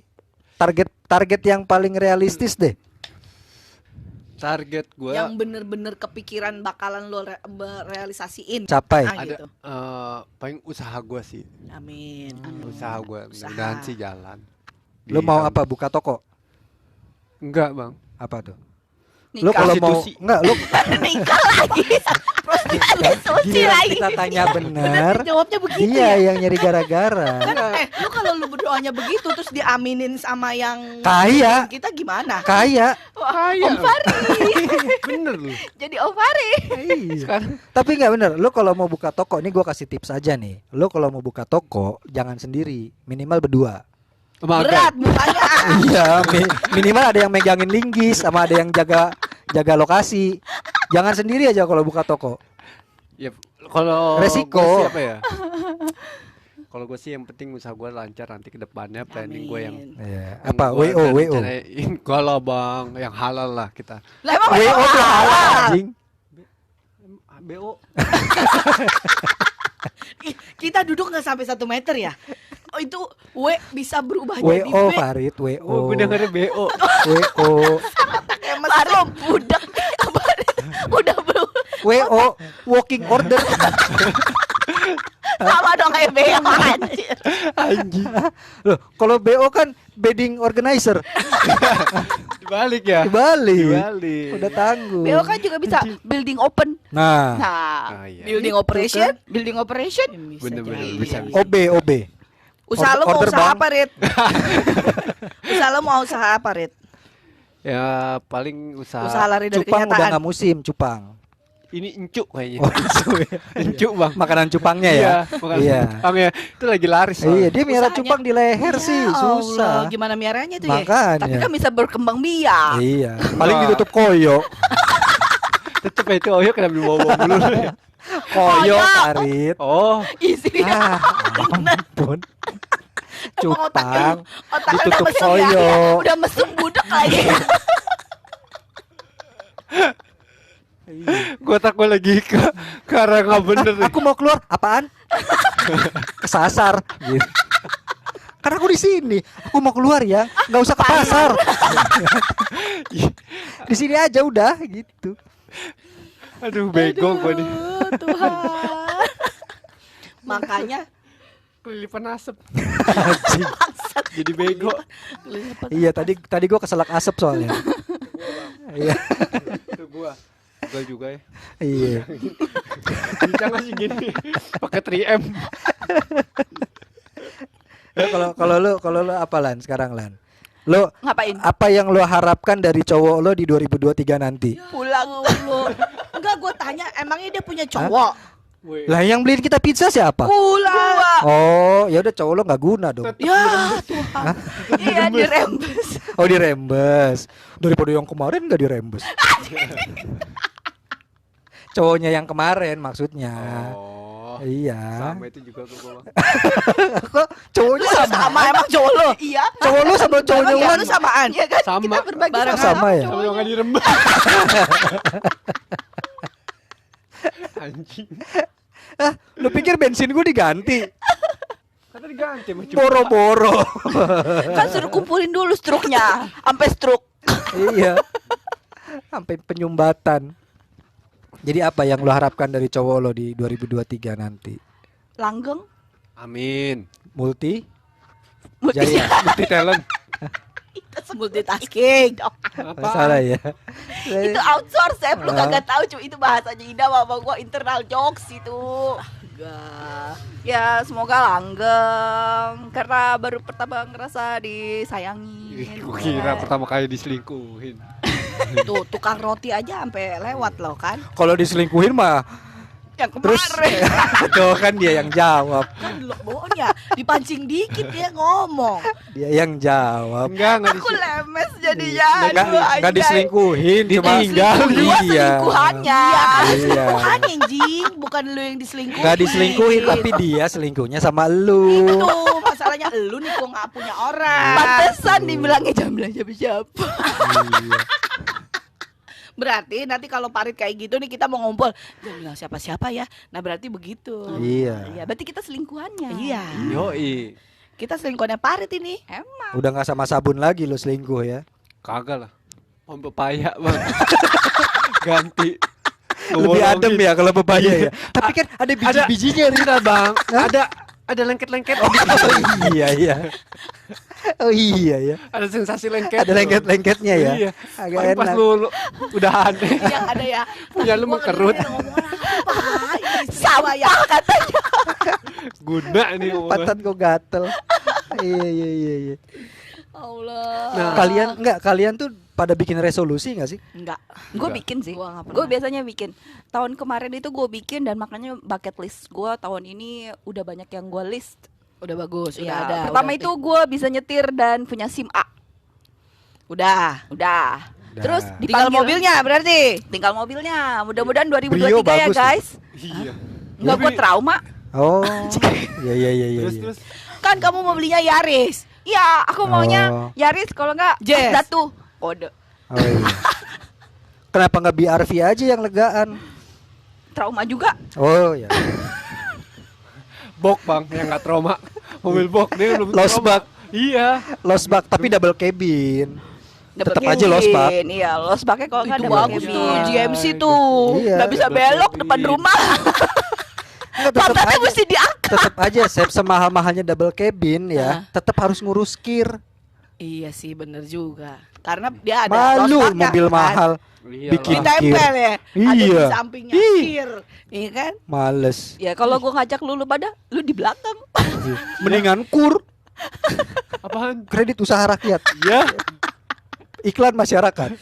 Target yang paling realistis deh. Target gue Yang bener-bener kepikiran bakalan lo realisasiin. Capai. Ah, ada gitu. paling usaha gue sih. Amin. Usaha gue mudah-mudahan sih jalan. Lu mau apa? Buka toko? Enggak bang. Apa tuh? Nikah. Lu kalau mau Prostitusi. enggak lu Nikah lagi. Prostitusi gila lagi. kita tanya bener. Jawabnya begitu Dia ya. yang nyari gara-gara. Lu kalau lu berdoanya begitu terus diaminin sama yang Kaya. kita gimana? Kaya. Kaya. Om Fari. Bener lu. Jadi Om Fari. Iya. Sekarang Tapi nggak bener. Lu kalau mau buka toko, nih gua kasih tips aja nih. Lu kalau mau buka toko jangan sendiri, minimal berdua. Berat mukanya. Iya, minimal ada yang megangin linggis sama ada yang jaga lokasi. Jangan sendiri aja kalau buka toko. Ya kalau Resiko. gua sih apa ya? Kalau gue sih yang penting usaha gue lancar nanti ke depannya planning gue yang Iya. yang Apa gua WO akan WO. rencanain. Kalau bang yang halal lah kita. Lah emang WO tuh halal anjing. BO. kita duduk nggak sampai 1 meter ya? Oh itu W bisa berubah jadi WO B. Farid, WO. Oh, gue dengernya BO. WO. Kayak mesin. Budak. Udah belum. WO walking order. Sama dong kayak Bea anjir. Anjing. Loh, kalau BO kan bedding organizer. Dibalik ya. Dibalik. Dibalik. Udah tanggung. Beo kan juga bisa building open. Nah, Nah, Ah, iya. Building operation. building operation. Bener-bener jadi. bisa. OB OB. Usaha lo mau Order usaha bang. apa, Rit? Usaha lo mau usaha apa, Rit? Ya paling usaha. Usaha lari dari Cupang udah kenyataan. nggak musim, cupang. Ini encuk kayaknya. Oh, itu ya. Encuk bang. Makanan cupangnya ya. Iya, makanan Iya. cupangnya. Itu lagi laris. Iya, soalnya. dia miara Usahanya. cupang di leher sih, Ya susah. Allah, gimana miaranya tuh ya? Makanya. Tapi kan bisa berkembang biak. Iya, paling Wah. ditutup koyo. Tetep ya itu Oyo kenapa dibawa dulu ya. Koyo Farid. Oh, Isinya Ampun. Cupang Otaknya udah ditutup mesum ya. koyo. udah mesum budak lagi. gue takut lagi ke arah nggak bener nih. Aku mau keluar, apaan? Kesasar gitu. Karena aku di sini, aku mau keluar ya, nggak usah ke pasar. Di sini aja udah gitu. Aduh bego gue nih. Tuhan. Makanya kelilipan asap. Anjing. Jadi bego. Iya, tadi gua keselak asap soalnya. Iya. Itu gua. Gua juga ya. Iya. Jangan sih gini. Pakai 3M. Ya, kalau lu apa Lan sekarang Lan? Lu Ngapain? apa yang lu harapkan dari cowok lo di 2023 nanti? Pulang. Enggak, gue tanya emangnya dia punya cowok? Woi. Lah yang beliin kita pizza siapa? Pulang. Oh, ya udah cowok lo nggak guna dong. Ya Tuhan. Iya, dirembes. Oh dirembes. Daripada yang kemarin nggak dirembes. Cowoknya yang kemarin maksudnya. Oh. Iya. Sama itu juga gua. Kok cowoknya sama? Sama emang cowok lo? Iya. Cowok lo sama cowoknya Emang Ulan lu samaan? Iya kan? Sama. Kita berbagi Barang sama ya? Sama yang nggak dirembes. Anjing. Lu pikir bensin gue diganti? Kata diganti mah cuma. Boro-boro. Kan suruh kumpulin dulu struknya sampai struk. Iya. Sampai penyumbatan. Jadi apa yang lo harapkan dari cowok lo di 2023 nanti? Langgeng. Amin. Multi? Multi- Jaya. Multi talent. Multitasking. Apa? Salah ya. Itu outsource ya, lu Ah. kagak tahu cuy, itu bahasanya Ida sama gua internal jokes itu. Enggak. Ya semoga langgeng karena baru pertama ngerasa disayangin. Gue kira pertama kali diselingkuhin. Tuh tukang roti aja sampai lewat loh kan. Kalau diselingkuhin mah Yang terus kemarin. tuh kan dia yang jawab. Kan lo bohongnya dipancing dikit dia ngomong. Dia yang jawab. Enggak Aku lemes jadinya. Enggak Aduh, enggak anjay. diselingkuhin, cuma Ditinggal. Dua Iya. selingkuhannya. Iya. Selingkuhan anjing, bukan lu yang diselingkuhin. Enggak diselingkuhin tapi dia selingkuhnya sama lu. Itu masalahnya lu nih kok nggak punya orang. Pantesan dibilangnya jangan bilang siapa-siapa. Iya. Berarti nanti kalau Parit kayak gitu nih kita mau ngumpul, jangan bilang siapa-siapa ya. Nah berarti begitu. Iya. Iya, berarti kita selingkuhannya. Iya. Yoi. Kita selingkuhannya Parit ini. Emang. Udah enggak sama sabun lagi lu selingkuh ya. Kagak lah. Pohon pepaya bang. Ganti. Lebih adem ya kalau pepaya ya. Tapi kan ada Ada biji-bijinya Rin. Tidak bang. Ada lengket-lengket. Oh iya iya. Oh iya ya. Ada sensasi lengket. Ada lengket-lengketnya ya. Iya. Agak Paling pas enak. lu udahan. Yang ada ya. Punya lu Gua mengkerut. ngedengerin ngomongan apa? Ini istimewa ya. Sampah katanya. Guna nih omongan. Pantat kok gatel. Iya. Allah. Nah, kalian tuh pada bikin resolusi nggak sih? Enggak. Gue Enggak. bikin sih. Gua nggak pernah. Gue biasanya bikin. Tahun kemarin itu gue bikin dan makanya bucket list gue tahun ini udah banyak yang gue list. Udah bagus, udah Iya, ada. pertama udah itu gue bisa nyetir dan punya SIM A. udah. Udah. Udah. Terus Tinggal dipanggil- mobilnya berarti. Tinggal mobilnya. Mudah-mudahan Brio 2023 ya bagus guys. Iya. Nggak gue trauma. Oh. Iya. Terus. Kan kamu mau belinya Yaris. Iya, aku maunya Oh. Yaris kalau nggak Jazz. Datu. Kode. Oh, iya. Kenapa nggak BRV aja yang legaan? Trauma juga. Oh ya. Bok bang yang nggak trauma. Mobil bok dia belum Lost trauma. bug. Iya. Lost bug tapi double cabin. Double Tetap aja lost bug. cabin. Iya, lost bugnya kalau nggak Itu double bagus cabin. tuh Iya, GMC itu. tuh. Iya. Nggak bisa Double belok cabin. depan rumah. Nggak, tetap Pantatnya aja. mesti diangkat. Tetap aja Sep, semahal-mahalnya double cabin ya, tetap harus ngurus kir. Iya sih bener juga. Karena dia ada Malu lost bug-nya, mobil kan. mahal Iya bikin lah. Ditempel ya. Ada di Iya. sampingnya Ih. kir. Iya kan? males. Ya kalau gue ngajak lu pada, lu di belakang. Mendingan kur Apaan? kredit usaha rakyat, Ya. iklan masyarakat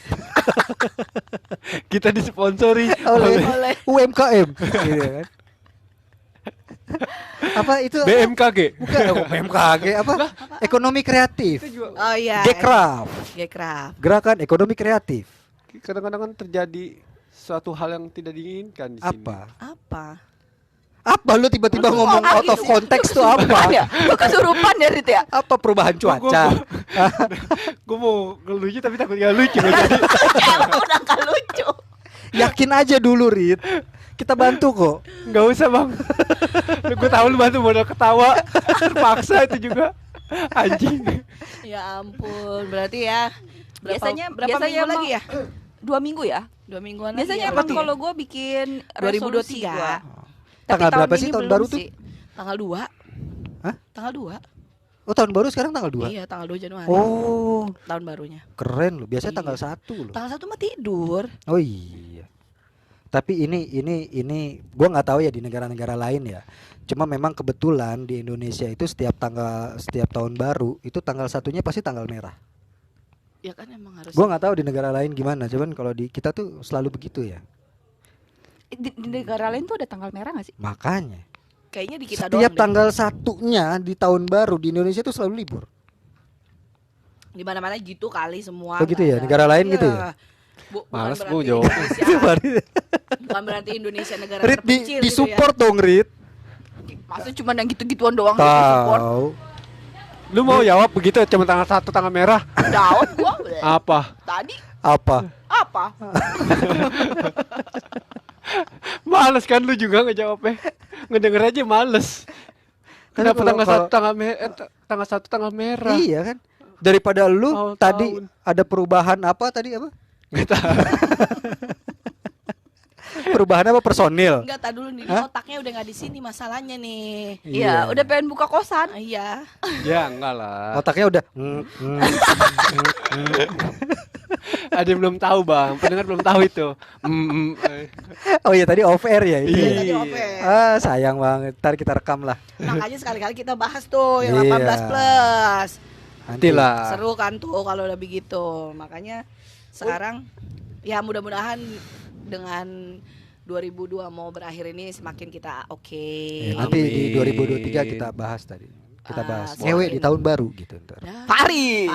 Kita disponsori oleh UMKM, gitu kan? Apa itu? BMKG. Bukan BMKG apa? Ekonomi kreatif. Oh iya. Gekraf, Gekraf. gerakan ekonomi kreatif. Kadang-kadang kan terjadi suatu hal yang tidak diinginkan di sini. Apa? Apa? Apa lu tiba-tiba ngomong out of context tuh apa? Ya, lu kesurupan ya Rit ya. Apa perubahan cuaca? Gue mau ngelucu tapi takut gak lucu nggak jadi. Emang udah gak lucu. Yakin aja dulu, Rit. Kita bantu kok. Nggak usah bang. Gue tahu lu bantu modal ketawa. Terpaksa itu juga. Anjing. Ya ampun. Berarti ya. Berapa Biasanya minggu lagi ya? 2 minggu ya. 2 mingguan lagi. Biasanya ya, emang berarti ya? kalau gue bikin 2023. resolusi gua. Tapi Tanggal berapa ini sih tahun belum baru tuh? sih. Tanggal 2. Hah? Tanggal 2. Oh, tahun baru sekarang tanggal 2. Iya, tanggal 2 Januari. Oh, Tahun barunya. keren loh. Biasanya Iya. tanggal 1 loh. Tanggal 1 mah tidur. Oh iya. Tapi ini gua nggak tahu ya di negara-negara lain ya. Cuma memang kebetulan di Indonesia itu setiap tahun baru itu tanggal satunya pasti tanggal merah. Ya kan emang harus. Gua nggak tahu di negara lain gimana. Cuman kalau di kita tuh selalu begitu ya. Di negara lain tuh ada tanggal merah gak sih? Makanya Kayaknya di kita setiap doang deh. tanggal satunya di tahun baru di Indonesia itu selalu libur. Di mana-mana gitu kali semua. Oh gitu nggak ya? ada. Negara lain Iya. gitu ya? Bukan Males berarti gua jawab. Indonesia- bukan berarti Indonesia negara Rit terpencil di gitu support dong Rit. Masa cuma yang gitu-gituan doang gitu support? Tahu. Lu mau jawab begitu cuma tanggal 1 tanggal merah? Jawab gua. Apa? Tadi Apa? apa? Males kan lu juga ngejawabnya. Ngedenger aja males. Tapi Kenapa kalau- tanggal 1 tanggal merah? Iya kan? Daripada lu Tahun-tahun. tadi ada perubahan apa tadi apa? Nggak tahu. Perubahan apa personil? Enggak, tak dulu nih. Hah? Otaknya udah nggak di sini masalahnya nih. Iya, udah pengen buka kosan. Ah, iya. Ya enggak lah. Otaknya udah Ada yang belum tahu bang. Pendengar belum tahu itu. Oh iya tadi off air ya itu. Iya, ya? tadi open. Ah, sayang banget. Ntar kita rekam lah. Makanya sekali-kali kita bahas tuh yang Iya. 18 plus. Nanti lah. Seru kan tuh kalau udah begitu. Makanya sekarang ya mudah-mudahan dengan 2002 mau berakhir ini semakin kita oke. Ya, nanti di Amin. 2023 kita bahas tadi. Kita bahas Ah, ngewe semakin- di tahun baru gitu ntar. Ya. Pari.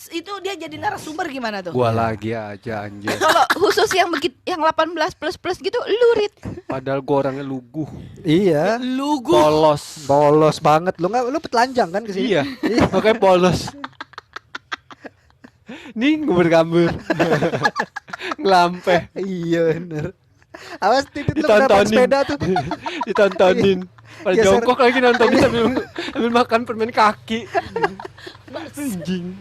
Itu dia jadi narasumber gimana tuh? Gua lagi aja anjir. Kalau khusus yang begitu yang 18 plus gitu lurit. Padahal gua orangnya lugu, Iya. Lugu. polos. Bolos banget. Lu petelanjang kan ke sini? Iya, makanya polos. Nih ngubur-gambur. Ngelampe. Iya bener. Awas titit lu kenapa Ditontonin. sepeda tuh. Ditontonin. Pada Geser. jongkok lagi nontonin sambil makan permen kaki. Anjing.